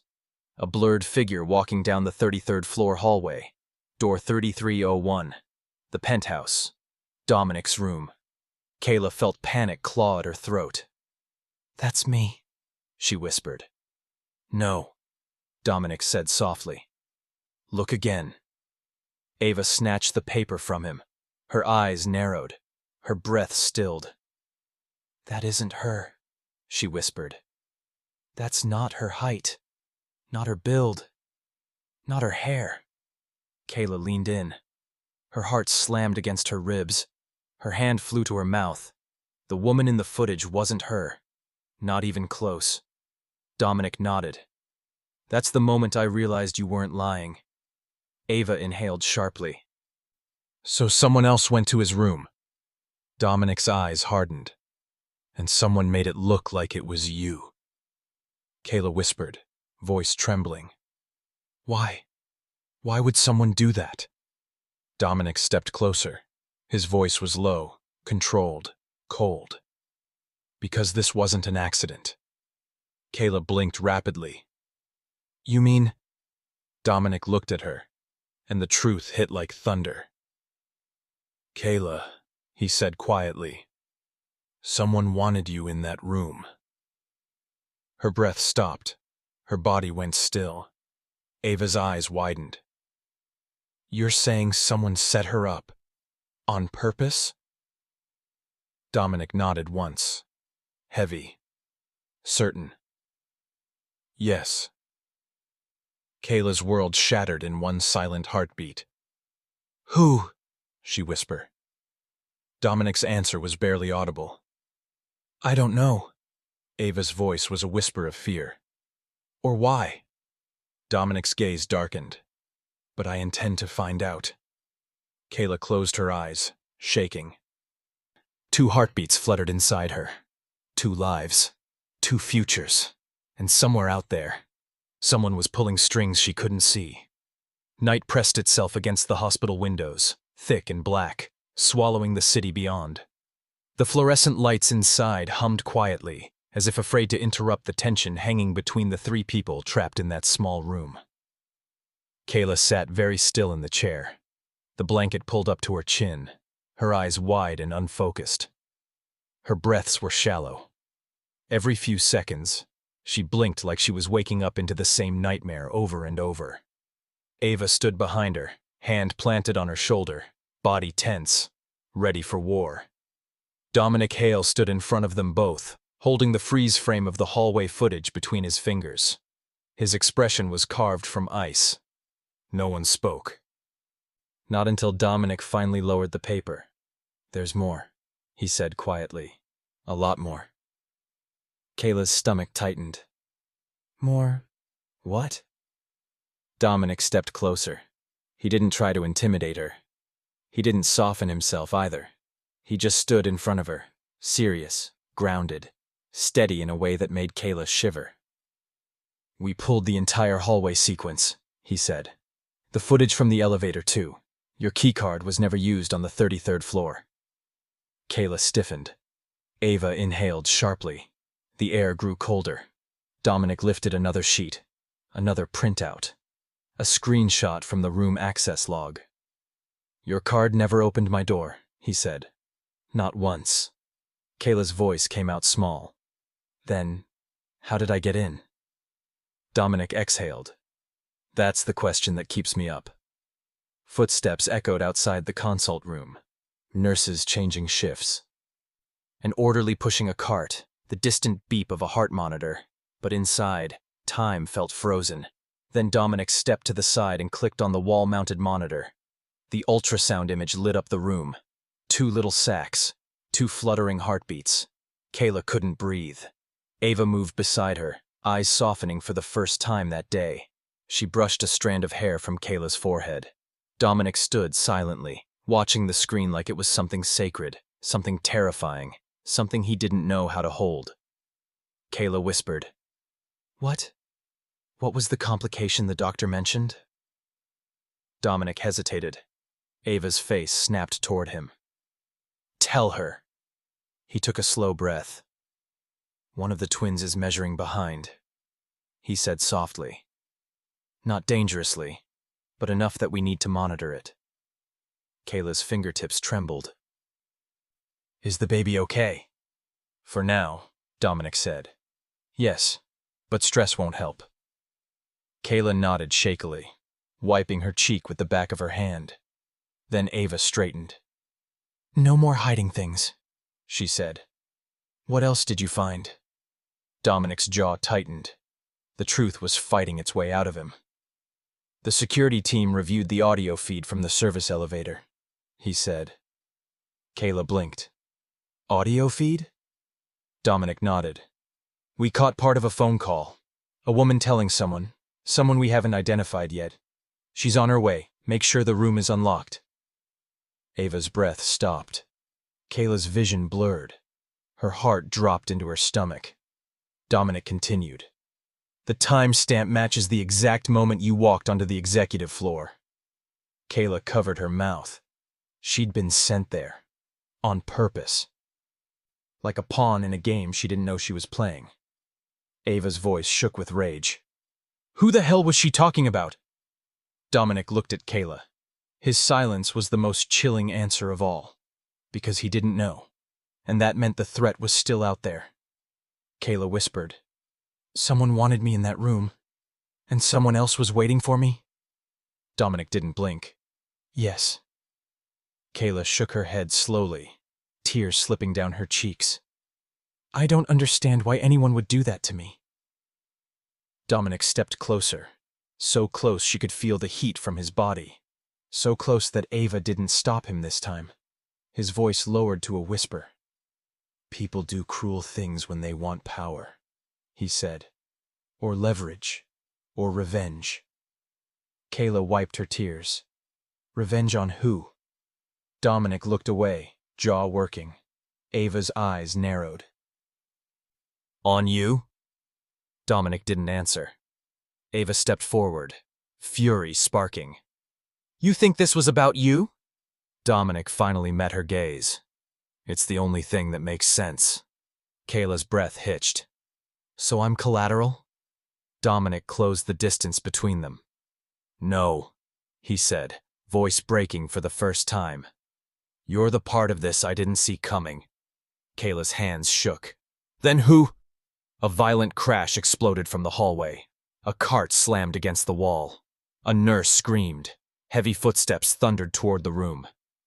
A: A blurred figure walking down the 33rd floor hallway, door 3301, the penthouse, Dominic's room. Kayla felt panic claw at her throat. That's me, she whispered. No, Dominic said softly. Look again. Ava snatched the paper from him. Her eyes narrowed, her breath stilled. That isn't her, she whispered. That's not her height. Not her build. Not her hair. Kayla leaned in. Her heart slammed against her ribs. Her hand flew to her mouth. The woman in the footage wasn't her. Not even close. Dominic nodded. That's the moment I realized you weren't lying. Ava inhaled sharply. So someone else went to his room. Dominic's eyes hardened. And someone made it look like it was you. Kayla whispered, voice trembling. Why? Why would someone do that? Dominic stepped closer. His voice was low, controlled, cold. Because this wasn't an accident. Kayla blinked rapidly. You mean? Dominic looked at her, and the truth hit like thunder. Kayla, he said quietly, someone wanted you in that room. Her breath stopped. Her body went still. Ava's eyes widened. You're saying someone set her up? On purpose? Dominic nodded once. Heavy. Certain. Yes. Kayla's world shattered in one silent heartbeat. Who? She whispered. Dominic's answer was barely audible. I don't know. Ava's voice was a whisper of fear. Or why? Dominic's gaze darkened. But I intend to find out. Kayla closed her eyes, shaking. 2 heartbeats fluttered inside her. 2 lives. 2 futures. And somewhere out there, someone was pulling strings she couldn't see. Night pressed itself against the hospital windows, thick and black, swallowing the city beyond. The fluorescent lights inside hummed quietly, as if afraid to interrupt the tension hanging between the 3 people trapped in that small room. Kayla sat very still in the chair, the blanket pulled up to her chin, her eyes wide and unfocused. Her breaths were shallow. Every few seconds, she blinked like she was waking up into the same nightmare over and over. Ava stood behind her, hand planted on her shoulder, body tense, ready for war. Dominic Hale stood in front of them both, holding the freeze frame of the hallway footage between his fingers. His expression was carved from ice. No one spoke. Not until Dominic finally lowered the paper. "There's more," he said quietly. "A lot more." Kayla's stomach tightened. "More? What?" Dominic stepped closer. He didn't try to intimidate her. He didn't soften himself either. He just stood in front of her, serious, grounded, steady in a way that made Kayla shiver. "We pulled the entire hallway sequence," he said. "The footage from the elevator, too. Your keycard was never used on the 33rd floor. Kayla stiffened. Ava inhaled sharply. The air grew colder. Dominic lifted another sheet, another printout, a screenshot from the room access log. "Your card never opened my door," he said. "Not once." Kayla's voice came out small. "Then, how did I get in?" Dominic exhaled. "That's the question that keeps me up." Footsteps echoed outside the consult room. Nurses changing shifts. An orderly pushing a cart, the distant beep of a heart monitor. But inside, time felt frozen. Then Dominic stepped to the side and clicked on the wall-mounted monitor. The ultrasound image lit up the room. 2 little sacs, 2 fluttering heartbeats. Kayla couldn't breathe. Ava moved beside her, eyes softening for the first time that day. She brushed a strand of hair from Kayla's forehead. Dominic stood silently, watching the screen like it was something sacred, something terrifying, something he didn't know how to hold. Kayla whispered, What was the complication the doctor mentioned?" Dominic hesitated. Ava's face snapped toward him. "Tell her." He took a slow breath. "One of the twins is measuring behind," he said softly. "Not dangerously, but enough that we need to monitor it." Kayla's fingertips trembled. "Is the baby okay?" "For now," Dominic said. "Yes, but stress won't help." Kayla nodded shakily, wiping her cheek with the back of her hand. Then Ava straightened. "No more hiding things," she said. "What else did you find?" Dominic's jaw tightened. The truth was fighting its way out of him. "The security team reviewed the audio feed from the service elevator," he said. Kayla blinked. "Audio feed?" Dominic nodded. "We caught part of a phone call. A woman telling someone we haven't identified yet. She's on her way. Make sure the room is unlocked." Ava's breath stopped. Kayla's vision blurred. Her heart dropped into her stomach. Dominic continued. "The timestamp matches the exact moment you walked onto the executive floor." Kayla covered her mouth. She'd been sent there. On purpose. Like a pawn in a game she didn't know she was playing. Ava's voice shook with rage. "Who the hell was she talking about?" Dominic looked at Kayla. His silence was the most chilling answer of all. Because he didn't know. And that meant the threat was still out there. Kayla whispered, "Someone wanted me in that room. And someone else was waiting for me?" Dominic didn't blink. "Yes." Kayla shook her head slowly, tears slipping down her cheeks. "I don't understand why anyone would do that to me." Dominic stepped closer, so close she could feel the heat from his body, so close that Ava didn't stop him this time. His voice lowered to a whisper. People do cruel things when they want power, he said. Or leverage. Or revenge. Kayla wiped her tears. Revenge on who? Dominic looked away, jaw working. Ava's eyes narrowed. On you? Dominic didn't answer. Ava stepped forward, fury sparking. You think this was about you? Dominic finally met her gaze. It's the only thing that makes sense. Kayla's breath hitched. So I'm collateral? Dominic closed the distance between them. No, he said, voice breaking for the first time. You're the part of this I didn't see coming. Kayla's hands shook. Then who? A violent crash exploded from the hallway. A cart slammed against the wall. A nurse screamed. Heavy footsteps thundered toward the room.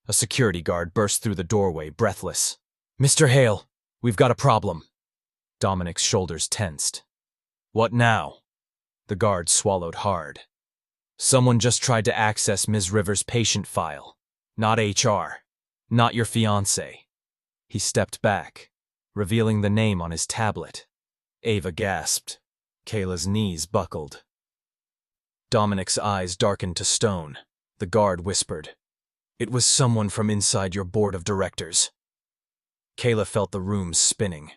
A: A security guard burst through the doorway, breathless. Mr. Hale, we've got a problem. Dominic's shoulders tensed. What now? The guard swallowed hard. Someone just tried to access Ms. Rivers' patient file. Not HR. Not your fiancé. He stepped back, revealing the name on his tablet. Ava gasped. Kayla's knees buckled. Dominic's eyes darkened to stone. The guard whispered. It was someone from inside your board of directors. Kayla felt the room spinning.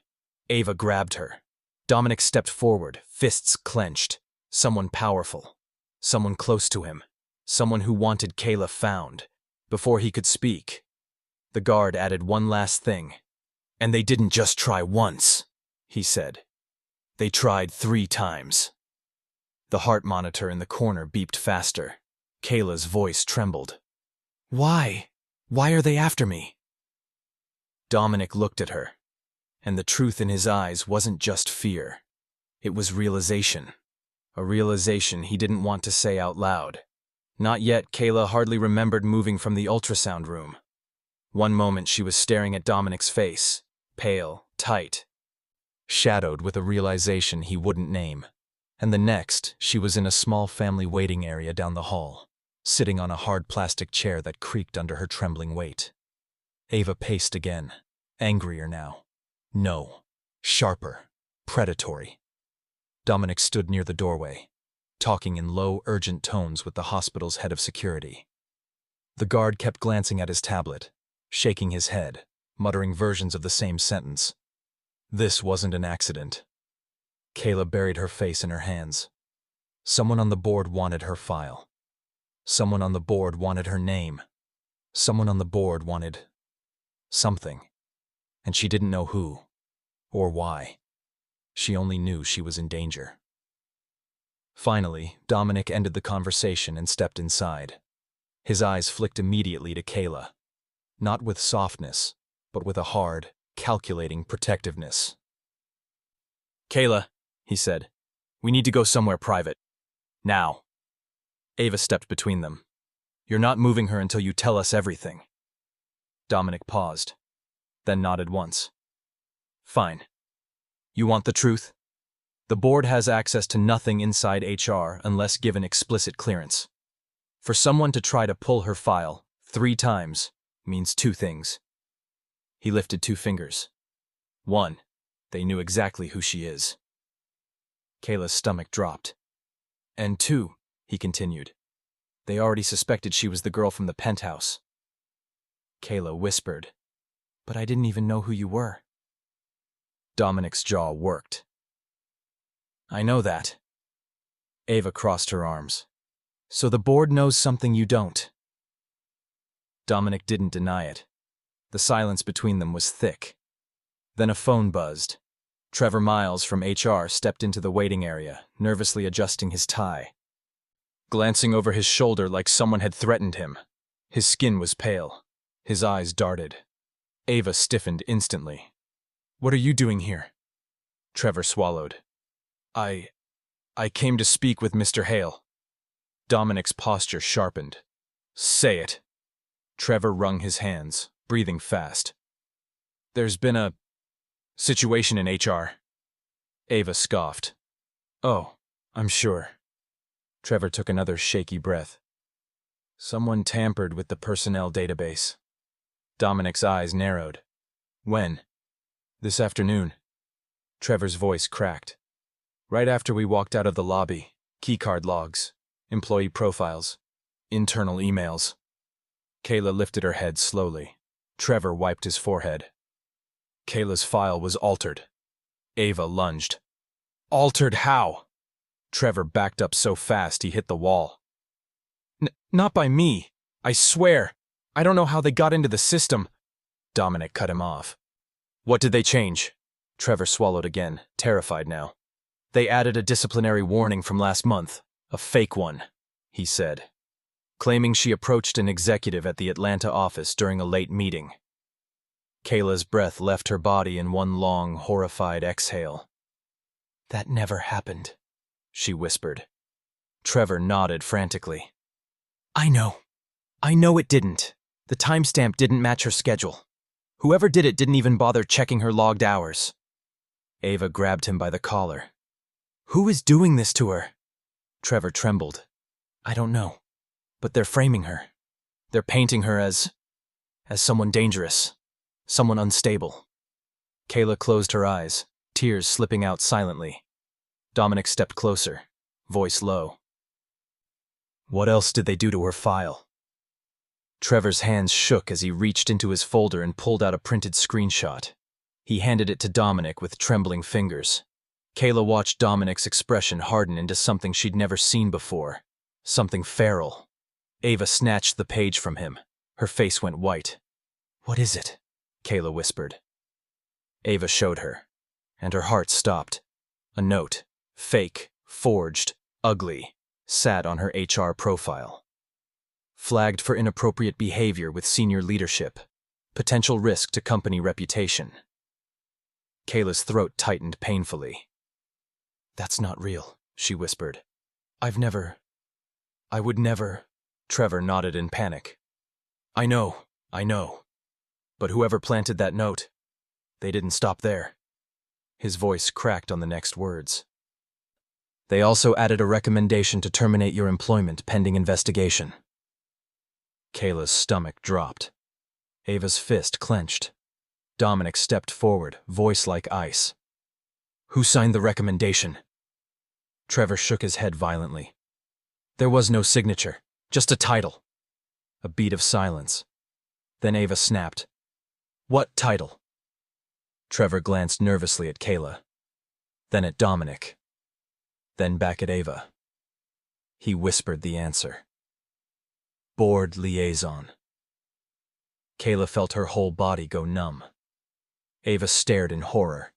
A: Ava grabbed her. Dominic stepped forward, fists clenched. Someone powerful. Someone close to him. Someone who wanted Kayla found. Before he could speak, the guard added one last thing. And they didn't just try once, he said. They tried 3 times. The heart monitor in the corner beeped faster. Kayla's voice trembled. Why? Why are they after me? Dominic looked at her, and the truth in his eyes wasn't just fear. It was realization. A realization he didn't want to say out loud. Not yet, Kayla hardly remembered moving from the ultrasound room. One moment she was staring at Dominic's face, pale, tight, shadowed with a realization he wouldn't name. And the next, she was in a small family waiting area down the hall, sitting on a hard plastic chair that creaked under her trembling weight. Ava paced again, angrier now. No, sharper, predatory. Dominic stood near the doorway, talking in low, urgent tones with the hospital's head of security. The guard kept glancing at his tablet, shaking his head, muttering versions of the same sentence. This wasn't an accident. Kayla buried her face in her hands. Someone on the board wanted her file. Someone on the board wanted her name. Someone on the board wanted something. And she didn't know who or why. She only knew she was in danger. Finally, Dominic ended the conversation and stepped inside. His eyes flicked immediately to Kayla, not with softness, but with a hard, calculating protectiveness. Kayla, he said, we need to go somewhere private. Now. Ava stepped between them. You're not moving her until you tell us everything. Dominic paused, then nodded once. Fine. You want the truth? The board has access to nothing inside HR unless given explicit clearance. For someone to try to pull her file 3 times means 2 things. He lifted 2 fingers. 1, they knew exactly who she is. Kayla's stomach dropped. And 2, he continued, they already suspected she was the girl from the penthouse. Kayla whispered, but I didn't even know who you were. Dominic's jaw worked. I know that. Ava crossed her arms. So the board knows something you don't. Dominic didn't deny it. The silence between them was thick. Then a phone buzzed. Trevor Miles from HR stepped into the waiting area, nervously adjusting his tie. Glancing over his shoulder like someone had threatened him. His skin was pale. His eyes darted. Ava stiffened instantly. What are you doing here? Trevor swallowed. I came to speak with Mr. Hale. Dominic's posture sharpened. Say it. Trevor wrung his hands, breathing fast. There's been a situation in HR. Ava scoffed. Oh, I'm sure. Trevor took another shaky breath. Someone tampered with the personnel database. Dominic's eyes narrowed. When? This afternoon. Trevor's voice cracked. Right after we walked out of the lobby, keycard logs, employee profiles, internal emails. Kayla lifted her head slowly. Trevor wiped his forehead. Kayla's file was altered. Ava lunged. Altered how? Trevor backed up so fast he hit the wall. Not by me. I swear. I don't know how they got into the system. Dominic cut him off. What did they change? Trevor swallowed again, terrified now. They added a disciplinary warning from last month. A fake one, he said, claiming she approached an executive at the Atlanta office during a late meeting. Kayla's breath left her body in one long, horrified exhale. That never happened, she whispered. Trevor nodded frantically. I know it didn't. The timestamp didn't match her schedule. Whoever did it didn't even bother checking her logged hours. Ava grabbed him by the collar. Who is doing this to her? Trevor trembled. I don't know, but they're framing her. They're painting her as someone dangerous, someone unstable. Kayla closed her eyes, tears slipping out silently. Dominic stepped closer, voice low. What else did they do to her file? Trevor's hands shook as he reached into his folder and pulled out a printed screenshot. He handed it to Dominic with trembling fingers. Kayla watched Dominic's expression harden into something she'd never seen before, something feral. Ava snatched the page from him. Her face went white. What is it? Kayla whispered. Ava showed her, and her heart stopped. A note, fake, forged, ugly, sat on her HR profile. Flagged for inappropriate behavior with senior leadership. Potential risk to company reputation. Kayla's throat tightened painfully. That's not real, she whispered. I would never. Trevor nodded in panic. I know. But whoever planted that note, they didn't stop there. His voice cracked on the next words. They also added a recommendation to terminate your employment pending investigation. Kayla's stomach dropped. Ava's fist clenched. Dominic stepped forward, voice like ice. Who signed the recommendation? Trevor shook his head violently. There was no signature, just a title. A beat of silence. Then Ava snapped. What title? Trevor glanced nervously at Kayla, then at Dominic, then back at Ava. He whispered the answer. Board liaison. Kayla felt her whole body go numb. Ava stared in horror.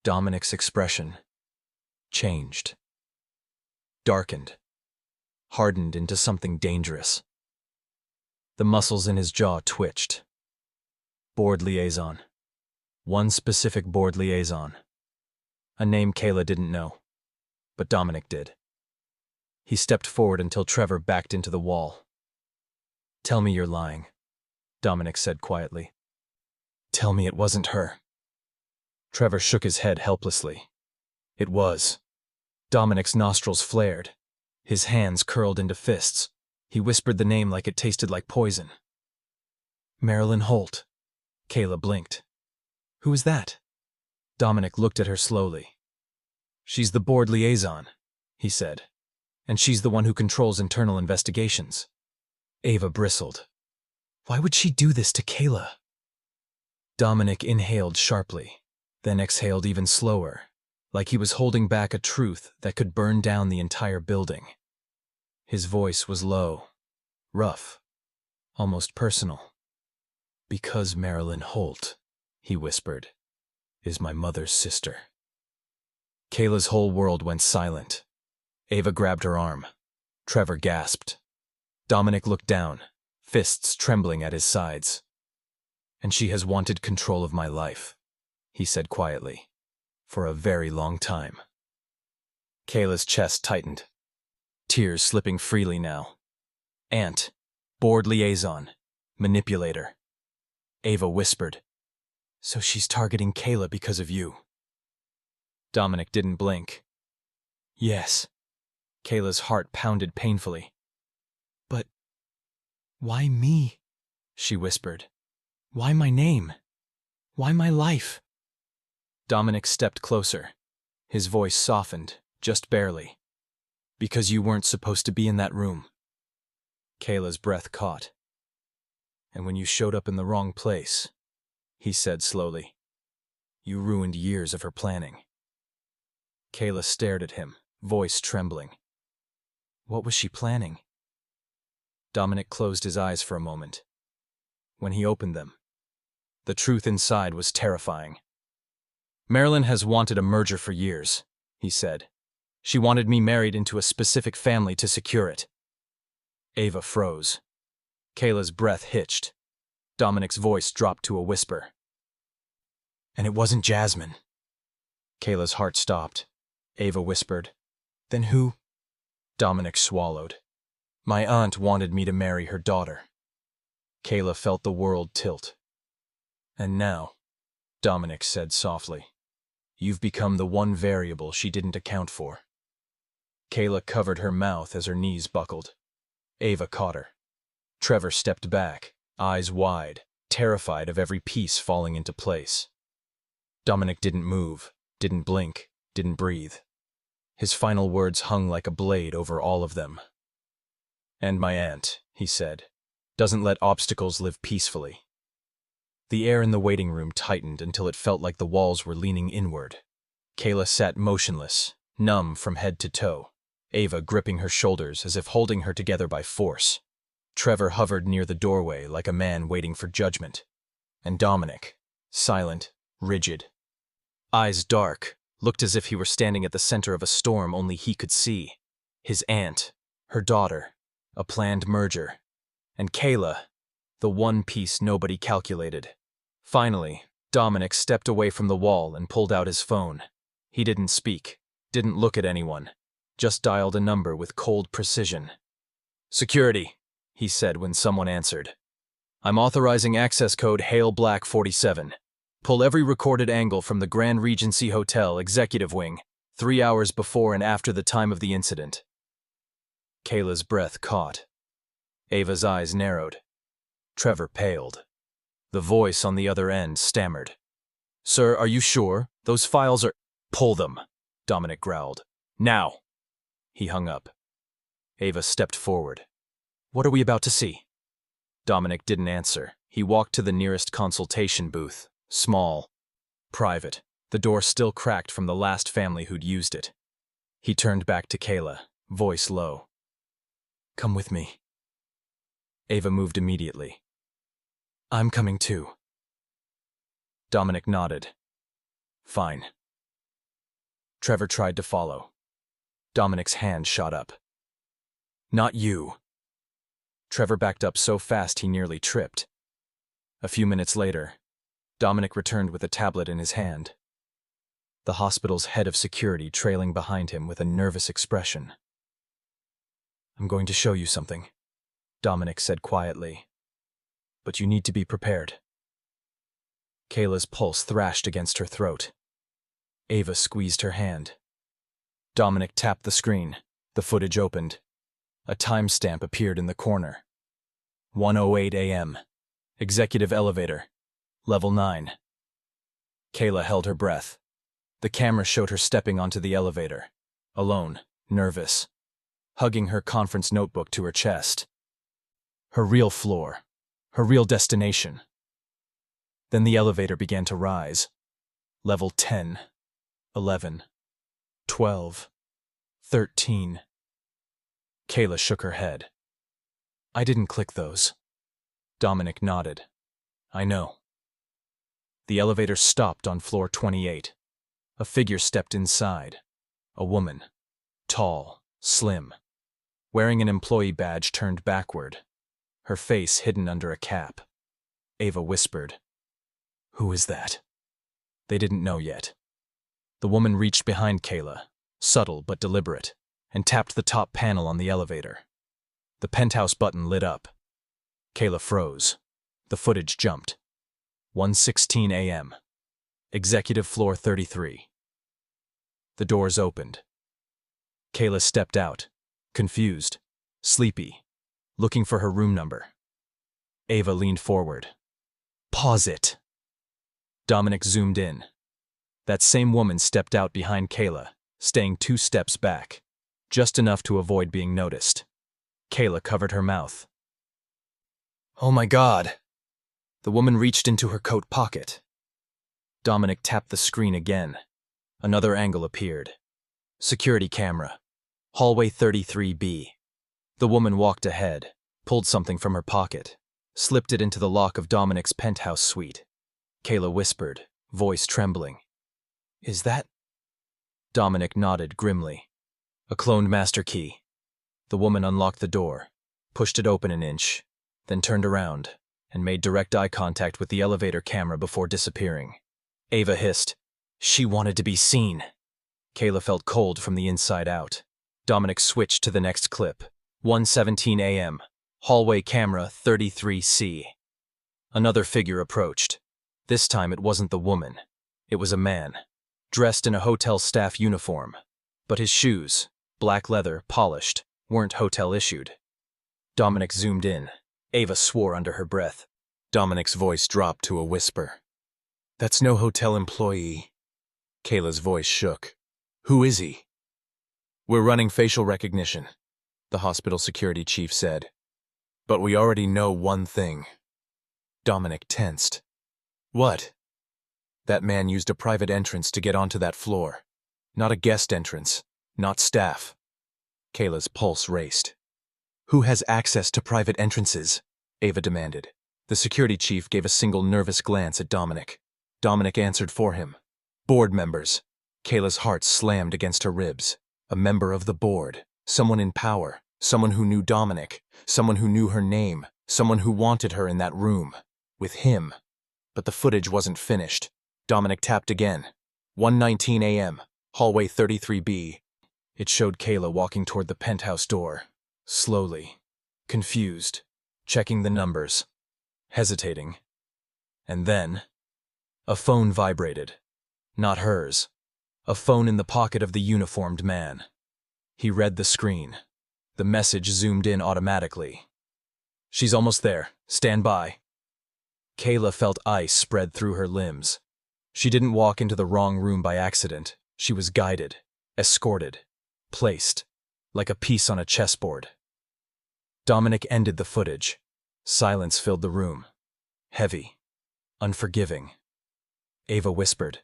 A: Dominic's expression changed. Darkened. Hardened into something dangerous. The muscles in his jaw twitched. Board liaison. One specific board liaison. A name Kayla didn't know, but Dominic did. He stepped forward until Trevor backed into the wall. Tell me you're lying, Dominic said quietly. Tell me it wasn't her. Trevor shook his head helplessly. It was. Dominic's nostrils flared. His hands curled into fists. He whispered the name like it tasted like poison. Marilyn Holt. Kayla blinked. Who is that? Dominic looked at her slowly. She's the board liaison, he said, and she's the one who controls internal investigations. Ava bristled. Why would she do this to Kayla? Dominic inhaled sharply, then exhaled even slower, like he was holding back a truth that could burn down the entire building. His voice was low, rough, almost personal. Because Marilyn Holt, he whispered, is my mother's sister. Kayla's whole world went silent. Ava grabbed her arm. Trevor gasped. Dominic looked down, fists trembling at his sides. And she has wanted control of my life, he said quietly, for a very long time. Kayla's chest tightened, tears slipping freely now. Aunt, board liaison, manipulator. Ava whispered, so she's targeting Kayla because of you. Dominic didn't blink. Yes. Kayla's heart pounded painfully. But why me? She whispered. Why my name? Why my life? Dominic stepped closer. His voice softened, just barely. Because you weren't supposed to be in that room. Kayla's breath caught. And when you showed up in the wrong place, he said slowly, you ruined years of her planning. Kayla stared at him, voice trembling. What was she planning? Dominic closed his eyes for a moment. When he opened them, the truth inside was terrifying. Marilyn has wanted a merger for years, he said. She wanted me married into a specific family to secure it. Ava froze. Kayla's breath hitched. Dominic's voice dropped to a whisper. And it wasn't Jasmine. Kayla's heart stopped. Ava whispered. Then who? Dominic swallowed. My aunt wanted me to marry her daughter. Kayla felt the world tilt. And now, Dominic said softly, you've become the one variable she didn't account for. Kayla covered her mouth as her knees buckled. Ava caught her. Trevor stepped back, eyes wide, terrified of every piece falling into place. Dominic didn't move, didn't blink, didn't breathe. His final words hung like a blade over all of them. And my aunt, he said, doesn't let obstacles live peacefully. The air in the waiting room tightened until it felt like the walls were leaning inward. Kayla sat motionless, numb from head to toe, Ava gripping her shoulders as if holding her together by force. Trevor hovered near the doorway like a man waiting for judgment. And Dominic, silent, rigid, eyes dark, looked as if he were standing at the center of a storm only he could see. His aunt, her daughter, a planned merger, and Kayla, the one piece nobody calculated. Finally, Dominic stepped away from the wall and pulled out his phone. He didn't speak, didn't look at anyone, just dialed a number with cold precision. Security, he said when someone answered. I'm authorizing access code Hail Black 47. Pull every recorded angle from the Grand Regency Hotel Executive Wing, 3 hours before and after the time of the incident. Kayla's breath caught. Ava's eyes narrowed. Trevor paled. The voice on the other end stammered. Sir, are you sure? Those files are— Pull them, Dominic growled. Now! He hung up. Ava stepped forward. What are we about to see? Dominic didn't answer. He walked to the nearest consultation booth. Small. Private. The door still cracked from the last family who'd used it. He turned back to Kayla, voice low. Come with me. Ava moved immediately. I'm coming too. Dominic nodded. Fine. Trevor tried to follow. Dominic's hand shot up. Not you. Trevor backed up so fast he nearly tripped. A few minutes later, Dominic returned with a tablet in his hand. The hospital's head of security trailing behind him with a nervous expression. I'm going to show you something, Dominic said quietly. But you need to be prepared. Kayla's pulse thrashed against her throat. Ava squeezed her hand. Dominic tapped the screen. The footage opened. A timestamp appeared in the corner. 1:08 a.m. Executive elevator. Level 9. Kayla held her breath. The camera showed her stepping onto the elevator. Alone, nervous, hugging her conference notebook to her chest. Her real floor. Her real destination. Then the elevator began to rise. Level 10, 11, 12, 13. Kayla shook her head. I didn't click those. Dominic nodded. I know. The elevator stopped on floor 28. A figure stepped inside. A woman. Tall, slim. Wearing an employee badge turned backward. Her face hidden under a cap. Ava whispered. Who is that? They didn't know yet. The woman reached behind Kayla, subtle but deliberate, and tapped the top panel on the elevator. The penthouse button lit up. Kayla froze. The footage jumped. 1:16 a.m. Executive floor 33. The doors opened. Kayla stepped out, confused, sleepy, looking for her room number. Ava leaned forward. Pause it. Dominic zoomed in. That same woman stepped out behind Kayla, staying 2 steps back, just enough to avoid being noticed. Kayla covered her mouth. "Oh my God!" The woman reached into her coat pocket. Dominic tapped the screen again. Another angle appeared. Security camera. Hallway 33B. The woman walked ahead, pulled something from her pocket, slipped it into the lock of Dominic's penthouse suite. Kayla whispered, voice trembling. "Is that?" Dominic nodded grimly. "A cloned master key." The woman unlocked the door, pushed it open an inch, then turned around and made direct eye contact with the elevator camera before disappearing. Ava hissed, "She wanted to be seen." Kayla felt cold from the inside out. Dominic switched to the next clip. 1:17 a.m. Hallway camera 33C. Another figure approached. This time it wasn't the woman. It was a man, dressed in a hotel staff uniform. But his shoes, black leather, polished, weren't hotel issued. Dominic zoomed in. Ava swore under her breath. Dominic's voice dropped to a whisper. "That's no hotel employee." Kayla's voice shook. "Who is he?" "We're running facial recognition," the hospital security chief said. "But we already know one thing." Dominic tensed. "What?" "That man used a private entrance to get onto that floor. Not a guest entrance. Not staff." Kayla's pulse raced. "Who has access to private entrances?" Ava demanded. The security chief gave a single nervous glance at Dominic. Dominic answered for him. "Board members." Kayla's heart slammed against her ribs. A member of the board. Someone in power. Someone who knew Dominic. Someone who knew her name. Someone who wanted her in that room. With him. But the footage wasn't finished. Dominic tapped again. 1:19 a.m. Hallway 33B. It showed Kayla walking toward the penthouse door. Slowly. Confused. Checking the numbers. Hesitating. And then, a phone vibrated. Not hers. A phone in the pocket of the uniformed man. He read the screen. The message zoomed in automatically. "She's almost there. Stand by." Kayla felt ice spread through her limbs. She didn't walk into the wrong room by accident. She was guided, escorted, placed, like a piece on a chessboard. Dominic ended the footage. Silence filled the room. Heavy. Unforgiving. Ava whispered,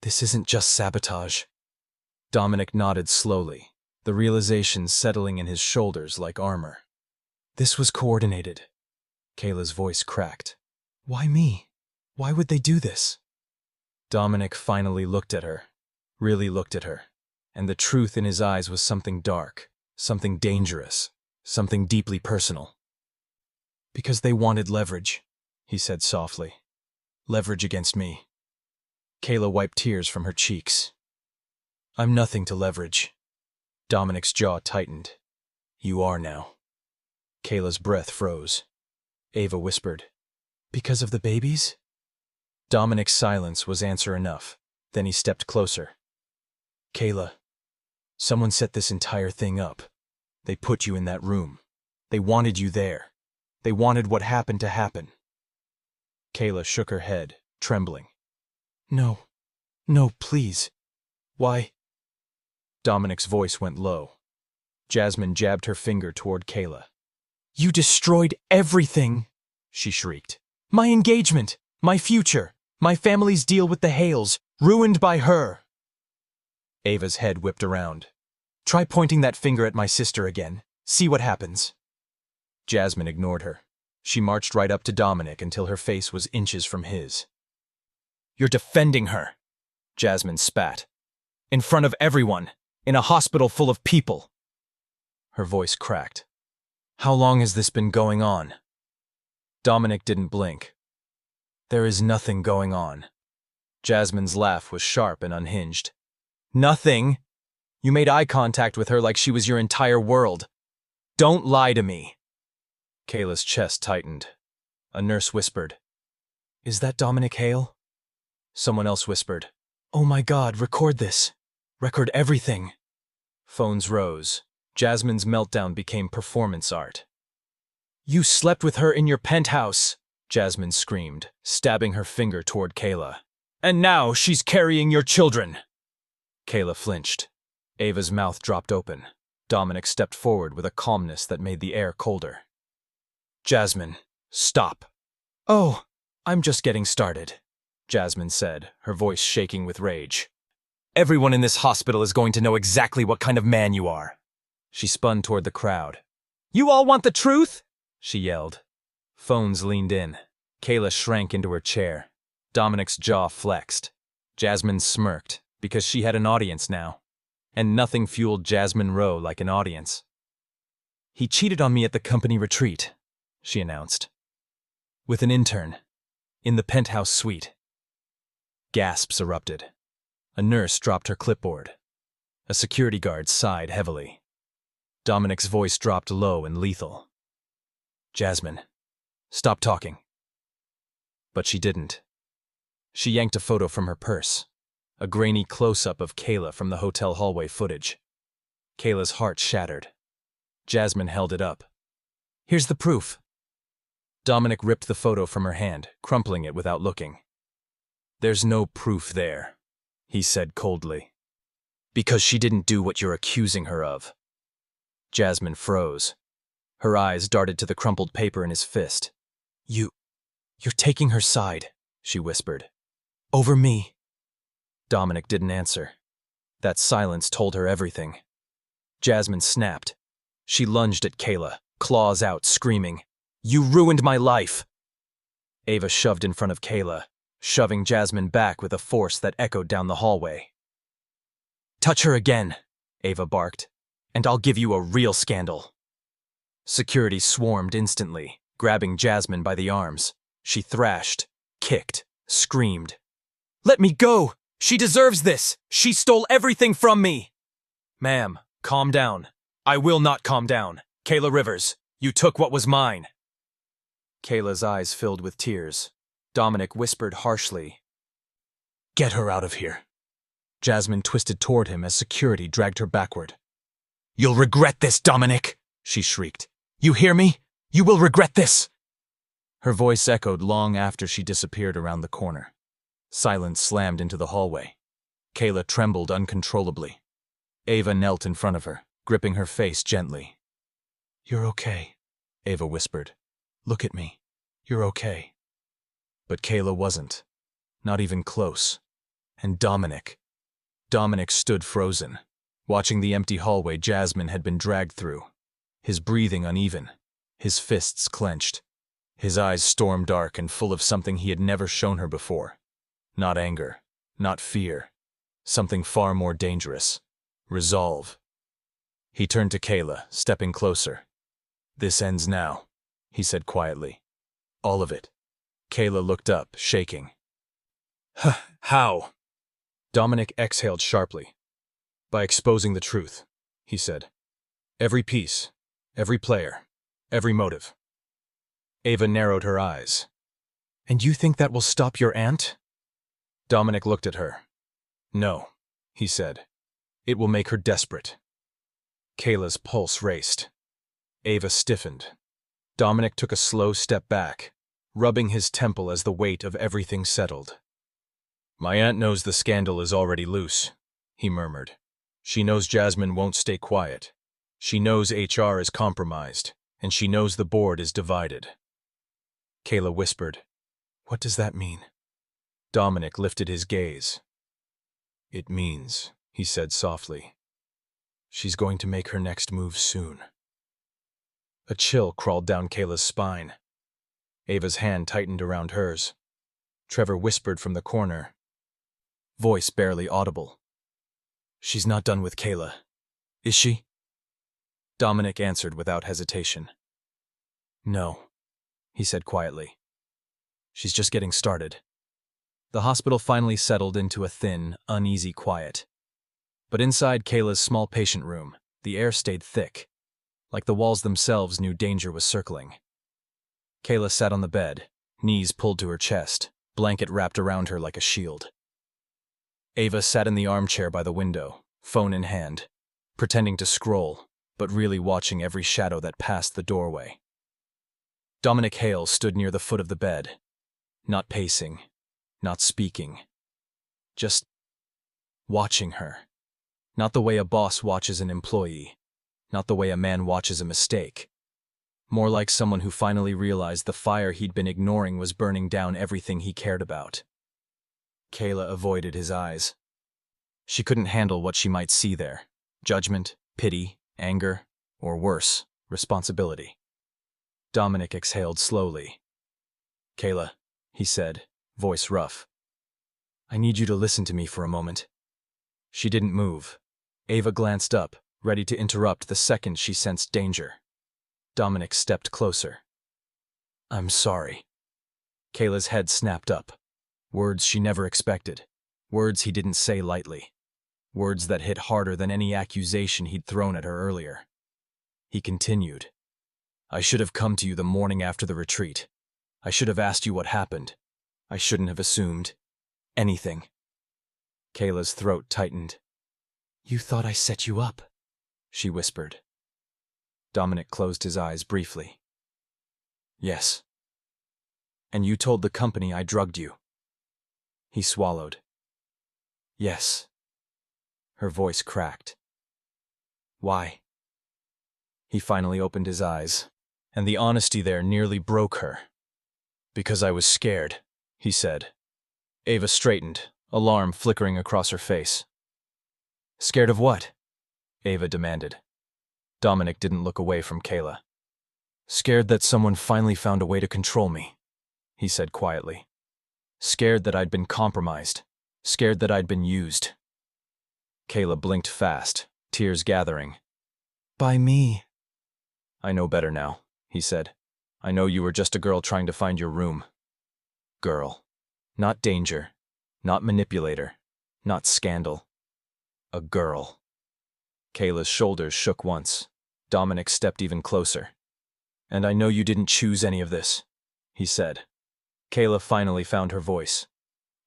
A: "This isn't just sabotage." Dominic nodded slowly, the realization settling in his shoulders like armor. "This was coordinated." Kayla's voice cracked. "Why me? Why would they do this?" Dominic finally looked at her, really looked at her, and the truth in his eyes was something dark, something dangerous, something deeply personal. "Because they wanted leverage," he said softly. "Leverage against me." Kayla wiped tears from her cheeks. "I'm nothing to leverage." Dominic's jaw tightened. "You are now." Kayla's breath froze. Ava whispered, "Because of the babies?" Dominic's silence was answer enough. Then he stepped closer. "Kayla, someone set this entire thing up. They put you in that room. They wanted you there. They wanted what happened to happen." Kayla shook her head, trembling. "No, no, please. Why?" Dominic's voice went low. Jasmine jabbed her finger toward Kayla. "You destroyed everything!" she shrieked. "My engagement, my future, my family's deal with the Hales, ruined by her." Ava's head whipped around. "Try pointing that finger at my sister again. See what happens." Jasmine ignored her. She marched right up to Dominic until her face was inches from his. "You're defending her," Jasmine spat. "In front of everyone, in a hospital full of people." Her voice cracked. "How long has this been going on?" Dominic didn't blink. "There is nothing going on." Jasmine's laugh was sharp and unhinged. "Nothing? You made eye contact with her like she was your entire world. Don't lie to me." Kayla's chest tightened. A nurse whispered, "Is that Dominic Hale?" Someone else whispered, "Oh my God, record this. Record everything." Phones rose. Jasmine's meltdown became performance art. "You slept with her in your penthouse," Jasmine screamed, stabbing her finger toward Kayla. And now she's carrying your children. Kayla flinched. Ava's mouth dropped open. Dominic stepped forward with a calmness that made the air colder. Jasmine, stop. Oh, I'm just getting started, Jasmine said, her voice shaking with rage. Everyone in this hospital is going to know exactly what kind of man you are. She spun toward the crowd. You all want the truth? She yelled. Phones leaned in. Kayla shrank into her chair. Dominic's jaw flexed. Jasmine smirked, because she had an audience now. And nothing fueled Jasmine Rowe like an audience. He cheated on me at the company retreat, she announced. With an intern. In the penthouse suite. Gasps erupted. A nurse dropped her clipboard. A security guard sighed heavily. Dominic's voice dropped low and lethal. Jasmine, stop talking. But she didn't. She yanked a photo from her purse. A grainy close-up of Kayla from the hotel hallway footage. Kayla's heart shattered. Jasmine held it up. Here's the proof. Dominic ripped the photo from her hand, crumpling it without looking. There's no proof there, he said coldly. Because she didn't do what you're accusing her of. Jasmine froze. Her eyes darted to the crumpled paper in his fist. You're taking her side, she whispered. Over me. Dominic didn't answer. That silence told her everything. Jasmine snapped. She lunged at Kayla, claws out, screaming, You ruined my life! Ava shoved in front of Kayla, shoving Jasmine back with a force that echoed down the hallway. Touch her again, Ava barked, and I'll give you a real scandal. Security swarmed instantly, grabbing Jasmine by the arms. She thrashed, kicked, screamed. Let me go! She deserves this! She stole everything from me! Ma'am, calm down. I will not calm down. Kayla Rivers, you took what was mine. Kayla's eyes filled with tears. Dominic whispered harshly. Get her out of here. Jasmine twisted toward him as security dragged her backward. You'll regret this, Dominic, she shrieked. You hear me? You will regret this! Her voice echoed long after she disappeared around the corner. Silence slammed into the hallway. Kayla trembled uncontrollably. Ava knelt in front of her, gripping her face gently. You're okay, Ava whispered. Look at me. You're okay. But Kayla wasn't. Not even close. And Dominic stood frozen, watching the empty hallway Jasmine had been dragged through. His breathing uneven, his fists clenched. His eyes storm-dark and full of something he had never shown her before. Not anger, not fear. Something far more dangerous. Resolve. He turned to Kayla, stepping closer. This ends now, he said quietly. All of it. Kayla looked up, shaking. How? Dominic exhaled sharply. By exposing the truth, he said. Every piece, every player, every motive. Ava narrowed her eyes. And you think that will stop your aunt? Dominic looked at her. No, he said. It will make her desperate. Kayla's pulse raced. Ava stiffened. Dominic took a slow step back, rubbing his temple as the weight of everything settled. My aunt knows the scandal is already loose, he murmured. She knows Jasmine won't stay quiet. She knows HR is compromised, and she knows the board is divided. Kayla whispered, What does that mean? Dominic lifted his gaze. It means, he said softly, she's going to make her next move soon. A chill crawled down Kayla's spine. Ava's hand tightened around hers. Trevor whispered from the corner, voice barely audible. She's not done with Kayla, is she? Dominic answered without hesitation. No, he said quietly. She's just getting started. The hospital finally settled into a thin, uneasy quiet. But inside Kayla's small patient room, the air stayed thick, like the walls themselves knew danger was circling. Kayla sat on the bed, knees pulled to her chest, blanket wrapped around her like a shield. Ava sat in the armchair by the window, phone in hand, pretending to scroll, but really watching every shadow that passed the doorway. Dominic Hale stood near the foot of the bed, not pacing, not speaking, Just watching her. Not the way a boss watches an employee. Not the way a man watches a mistake. More like someone who finally realized the fire he'd been ignoring was burning down everything he cared about. Kayla avoided his eyes. She couldn't handle what she might see there. Judgment, pity, anger, or worse, responsibility. Dominic exhaled slowly. "Kayla," he said, voice rough. "I need you to listen to me for a moment." She didn't move. Ava glanced up, ready to interrupt the second she sensed danger. Dominic stepped closer. "I'm sorry." Kayla's head snapped up. Words she never expected. Words he didn't say lightly. Words that hit harder than any accusation he'd thrown at her earlier. He continued. "I should have come to you the morning after the retreat. I should have asked you what happened. I shouldn't have assumed anything." Kayla's throat tightened. "You thought I set you up," she whispered. Dominic closed his eyes briefly. "Yes. And you told the company I drugged you." He swallowed. "Yes." Her voice cracked. "Why?" He finally opened his eyes, and the honesty there nearly broke her. "Because I was scared," he said. Ava straightened, alarm flickering across her face. "Scared of what?" Ava demanded. Dominic didn't look away from Kayla. "Scared that someone finally found a way to control me," he said quietly. "Scared that I'd been compromised. Scared that I'd been used." Kayla blinked fast, tears gathering. "By me." "I know better now," he said. "I know you were just a girl trying to find your room." Girl. Not danger. Not manipulator. Not scandal. A girl. Kayla's shoulders shook once. Dominic stepped even closer. "And I know you didn't choose any of this," he said. Kayla finally found her voice.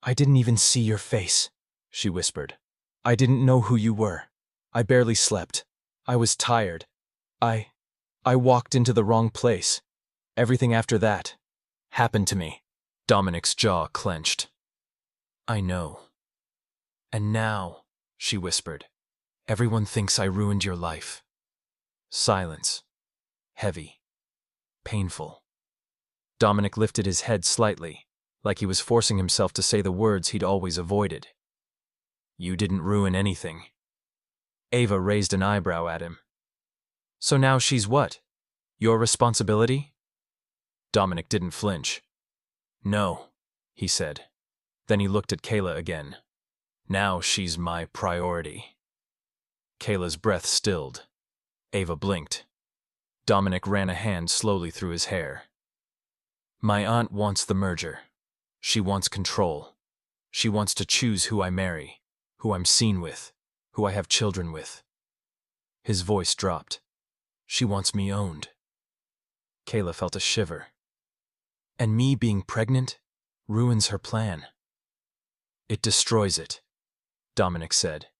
A: "I didn't even see your face," she whispered. "I didn't know who you were. I barely slept. I was tired. I walked into the wrong place. Everything after that happened to me." Dominic's jaw clenched. "I know. And now," she whispered, "everyone thinks I ruined your life." Silence. Heavy. Painful. Dominic lifted his head slightly, like he was forcing himself to say the words he'd always avoided. "You didn't ruin anything." Ava raised an eyebrow at him. "So now she's what? Your responsibility?" Dominic didn't flinch. "No," he said. Then he looked at Kayla again. "Now she's my priority." Kayla's breath stilled. Ava blinked. Dominic ran a hand slowly through his hair. "My aunt wants the merger. She wants control. She wants to choose who I marry, who I'm seen with, who I have children with." His voice dropped. "She wants me owned." Kayla felt a shiver. "And me being pregnant ruins her plan." "It destroys it," Dominic said.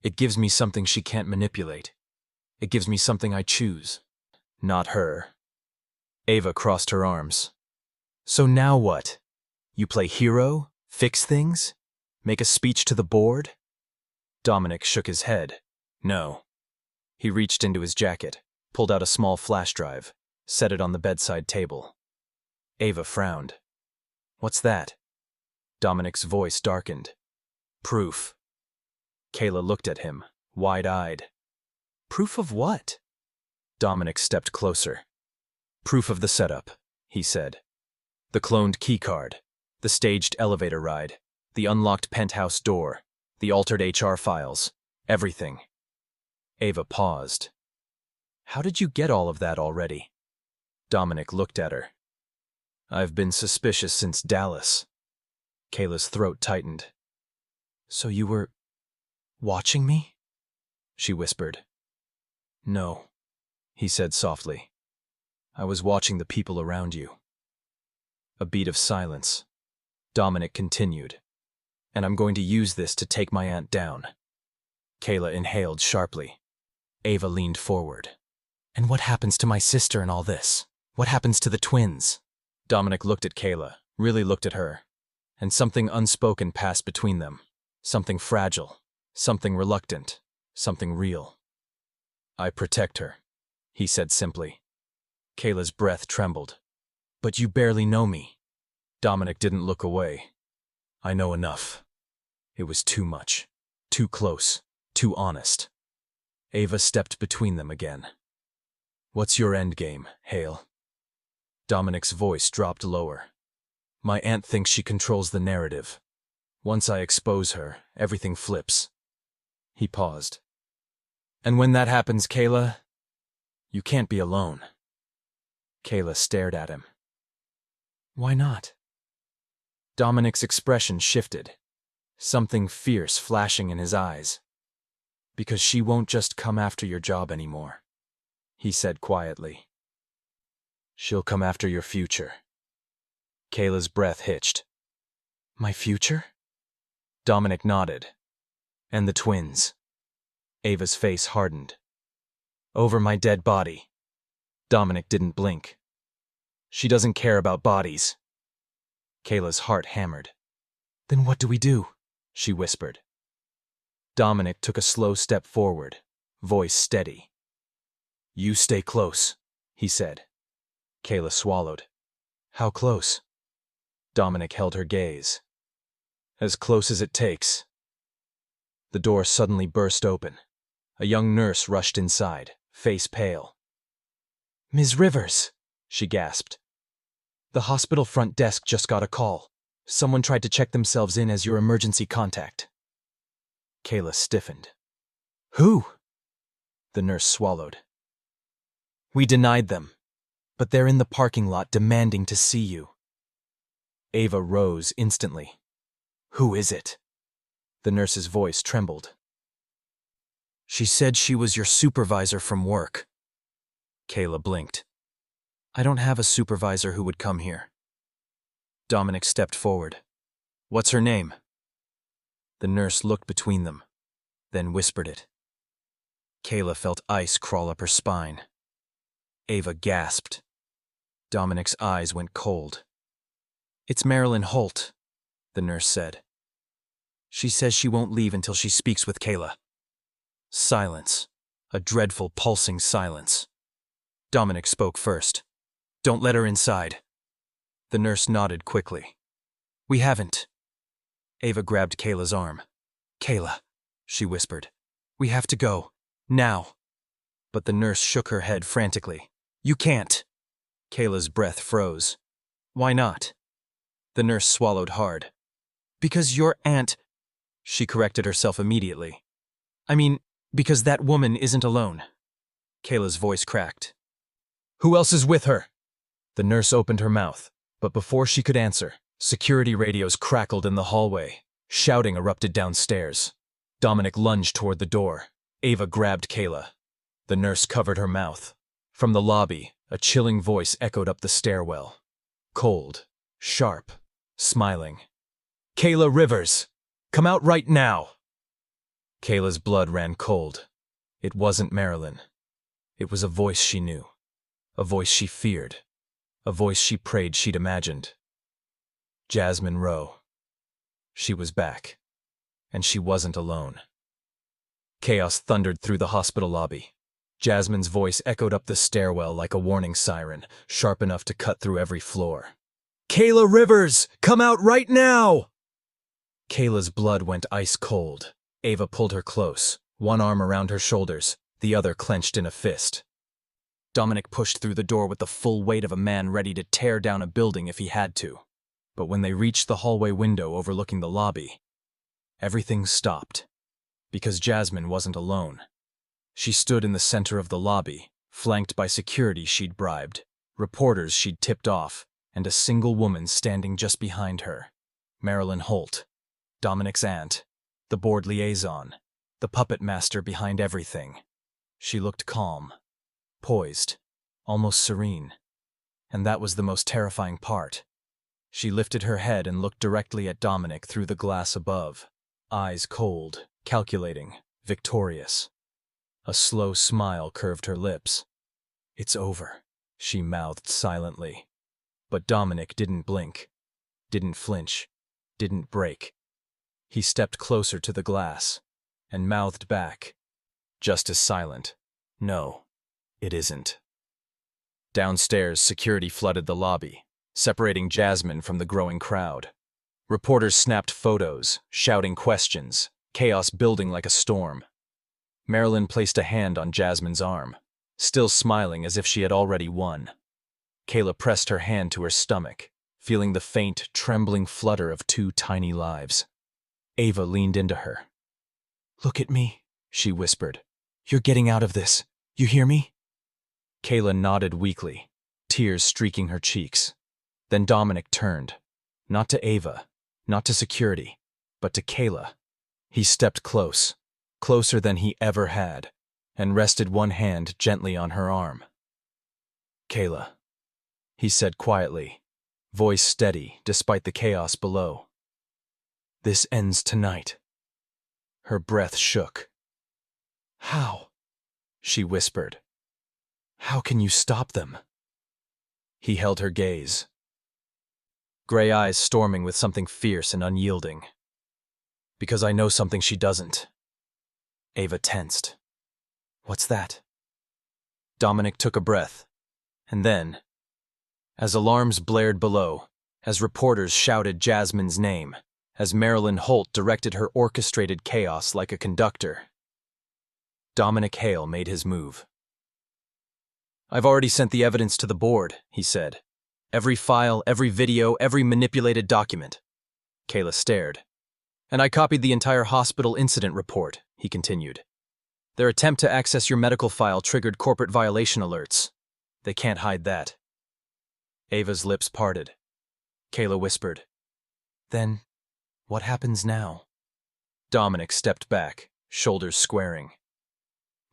A: "It gives me something she can't manipulate. It gives me something I choose, not her." Ava crossed her arms. "So now what? You play hero? Fix things? Make a speech to the board?" Dominic shook his head. "No." He reached into his jacket, pulled out a small flash drive, set it on the bedside table. Ava frowned. "What's that?" Dominic's voice darkened. "Proof." Kayla looked at him, wide-eyed. "Proof of what?" Dominic stepped closer. "Proof of the setup," he said. "The cloned keycard, the staged elevator ride, the unlocked penthouse door, the altered HR files, everything." Ava paused. "How did you get all of that already?" Dominic looked at her. "I've been suspicious since Dallas." Kayla's throat tightened. "So you were watching me?" she whispered. "No," he said softly. "I was watching the people around you." A beat of silence. Dominic continued. "And I'm going to use this to take my aunt down." Kayla inhaled sharply. Ava leaned forward. "And what happens to my sister in all this? What happens to the twins?" Dominic looked at Kayla, really looked at her. and something unspoken passed between them. Something fragile, something reluctant, something real. "I protect her," he said simply. Kayla's breath trembled. "But you barely know me." Dominic didn't look away. "I know enough." It was too much, too close, too honest. Ava stepped between them again. "What's your endgame, Hale?" Dominic's voice dropped lower. "My aunt thinks she controls the narrative. Once I expose her, everything flips." He paused. "And when that happens, Kayla, you can't be alone." Kayla stared at him. "Why not?" Dominic's expression shifted, something fierce flashing in his eyes. "Because she won't just come after your job anymore," he said quietly. "She'll come after your future." Kayla's breath hitched. "My future?" Dominic nodded. "And the twins." Ava's face hardened. "Over my dead body." Dominic didn't blink. "She doesn't care about bodies." Kayla's heart hammered. "Then what do we do?" she whispered. Dominic took a slow step forward, voice steady. "You stay close," he said. Kayla swallowed. "How close?" Dominic held her gaze. "As close as it takes." The door suddenly burst open. A young nurse rushed inside, face pale. "Ms. Rivers," she gasped. "The hospital front desk just got a call. Someone tried to check themselves in as your emergency contact." Kayla stiffened. "Who?" The nurse swallowed. "We denied them, but they're in the parking lot demanding to see you." Ava rose instantly. "Who is it?" The nurse's voice trembled. "She said she was your supervisor from work." Kayla blinked. "I don't have a supervisor who would come here." Dominic stepped forward. "What's her name?" The nurse looked between them, then whispered it. Kayla felt ice crawl up her spine. Ava gasped. Dominic's eyes went cold. "It's Marilyn Holt," the nurse said. "She says she won't leave until she speaks with Kayla." Silence. A dreadful, pulsing silence. Dominic spoke first. "Don't let her inside." The nurse nodded quickly. "We haven't." Ava grabbed Kayla's arm. "Kayla," she whispered. "We have to go. Now." But the nurse shook her head frantically. "You can't." Kayla's breath froze. "Why not?" The nurse swallowed hard. "Because your aunt—" She corrected herself immediately. "I mean, because that woman isn't alone." Kayla's voice cracked. "Who else is with her?" The nurse opened her mouth, but before she could answer, security radios crackled in the hallway. Shouting erupted downstairs. Dominic lunged toward the door. Ava grabbed Kayla. The nurse covered her mouth. From the lobby, a chilling voice echoed up the stairwell. Cold, sharp, smiling. "Kayla Rivers! Come out right now!" Kayla's blood ran cold. It wasn't Marilyn. It was a voice she knew. A voice she feared. A voice she prayed she'd imagined. Jasmine Rowe. She was back. And she wasn't alone. Chaos thundered through the hospital lobby. Jasmine's voice echoed up the stairwell like a warning siren, sharp enough to cut through every floor. "Kayla Rivers! Come out right now!" Kayla's blood went ice cold. Ava pulled her close, one arm around her shoulders, the other clenched in a fist. Dominic pushed through the door with the full weight of a man ready to tear down a building if he had to. But when they reached the hallway window overlooking the lobby, everything stopped. Because Jasmine wasn't alone. She stood in the center of the lobby, flanked by security she'd bribed, reporters she'd tipped off, and a single woman standing just behind her. Marilyn Holt, Dominic's aunt, the board liaison, the puppet master behind everything. She looked calm, poised, almost serene. And that was the most terrifying part. She lifted her head and looked directly at Dominic through the glass above, eyes cold, calculating, victorious. A slow smile curved her lips. "It's over," she mouthed silently. But Dominic didn't blink, didn't flinch, didn't break. He stepped closer to the glass and mouthed back, just as silent. No, it isn't. Downstairs, security flooded the lobby, separating Jasmine from the growing crowd. Reporters snapped photos, shouting questions, chaos building like a storm. Marilyn placed a hand on Jasmine's arm, still smiling as if she had already won. Kayla pressed her hand to her stomach, feeling the faint, trembling flutter of 2 tiny lives. Ava leaned into her. "Look at me," she whispered. "You're getting out of this. You hear me?" Kayla nodded weakly, tears streaking her cheeks. Then Dominic turned, not to Ava, not to security, but to Kayla. He stepped close, closer than he ever had, and rested one hand gently on her arm. "Kayla," he said quietly, voice steady despite the chaos below. "This ends tonight." Her breath shook. "How?" she whispered. "How can you stop them?" He held her gaze, gray eyes storming with something fierce and unyielding. "Because I know something she doesn't." Ava tensed. "What's that?" Dominic took a breath, and then, as alarms blared below, as reporters shouted Jasmine's name, as Marilyn Holt directed her orchestrated chaos like a conductor, Dominic Hale made his move. "I've already sent the evidence to the board," he said. "Every file, every video, every manipulated document." Kayla stared. "And I copied the entire hospital incident report," he continued. "Their attempt to access your medical file triggered corporate violation alerts. They can't hide that." Ava's lips parted. Kayla whispered, "Then, what happens now?" Dominic stepped back, shoulders squaring.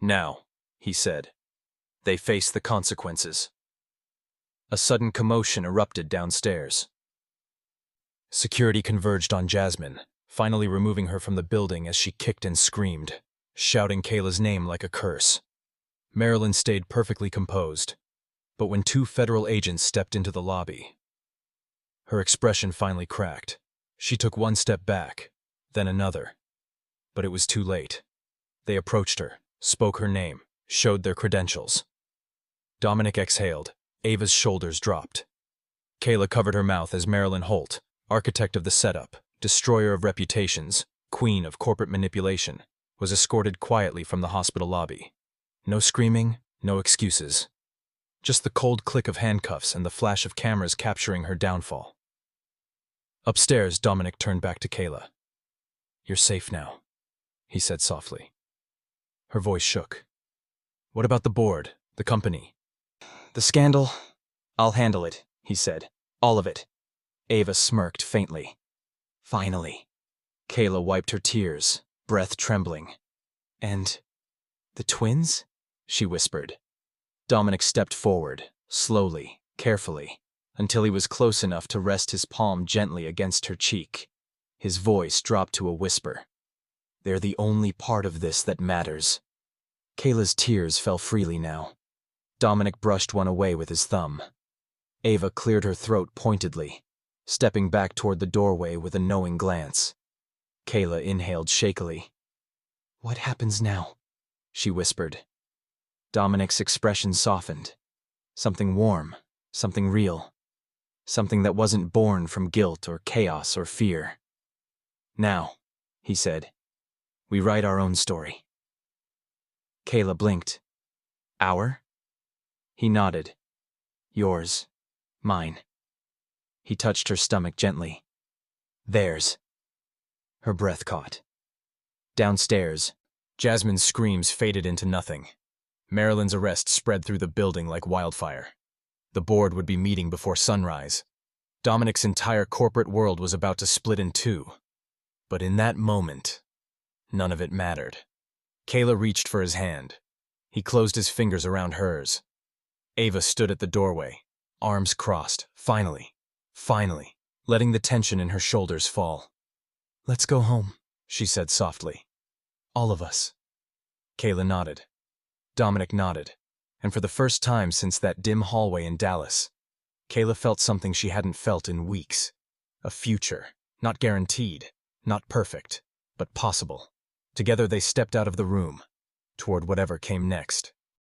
A: "Now," he said, "they face the consequences." A sudden commotion erupted downstairs. Security converged on Jasmine, finally removing her from the building as she kicked and screamed, shouting Kayla's name like a curse. Marilyn stayed perfectly composed, but when 2 federal agents stepped into the lobby, her expression finally cracked. She took one step back, then another. But it was too late. They approached her, spoke her name, showed their credentials. Dominic exhaled. Ava's shoulders dropped. Kayla covered her mouth as Marilyn Holt, architect of the setup, destroyer of reputations, queen of corporate manipulation, was escorted quietly from the hospital lobby. No screaming, no excuses. Just the cold click of handcuffs and the flash of cameras capturing her downfall. Upstairs, Dominic turned back to Kayla. "You're safe now," he said softly. Her voice shook. "What about the board, the company?" "The scandal? I'll handle it," he said. "All of it." Ava smirked faintly. "Finally." Kayla wiped her tears, breath trembling. "And the twins?" she whispered. Dominic stepped forward, slowly, carefully, until he was close enough to rest his palm gently against her cheek. His voice dropped to a whisper. "They're the only part of this that matters." Kayla's tears fell freely now. Dominic brushed one away with his thumb. Ava cleared her throat pointedly, stepping back toward the doorway with a knowing glance. Kayla inhaled shakily. "What happens now?" she whispered. Dominic's expression softened. Something warm, something real. Something that wasn't born from guilt or chaos or fear. "Now," he said, "we write our own story." Kayla blinked. "Our?" He nodded. "Yours. Mine." He touched her stomach gently. "Theirs." Her breath caught. Downstairs, Jasmine's screams faded into nothing. Marilyn's arrest spread through the building like wildfire. The board would be meeting before sunrise. Dominic's entire corporate world was about to split in 2. But in that moment, none of it mattered. Kayla reached for his hand. He closed his fingers around hers. Ava stood at the doorway, arms crossed, finally, letting the tension in her shoulders fall. "Let's go home," she said softly. "All of us." Kayla nodded. Dominic nodded. And for the first time since that dim hallway in Dallas, Kayla felt something she hadn't felt in weeks. A future. Not guaranteed, not perfect, but possible. Together they stepped out of the room, toward whatever came next.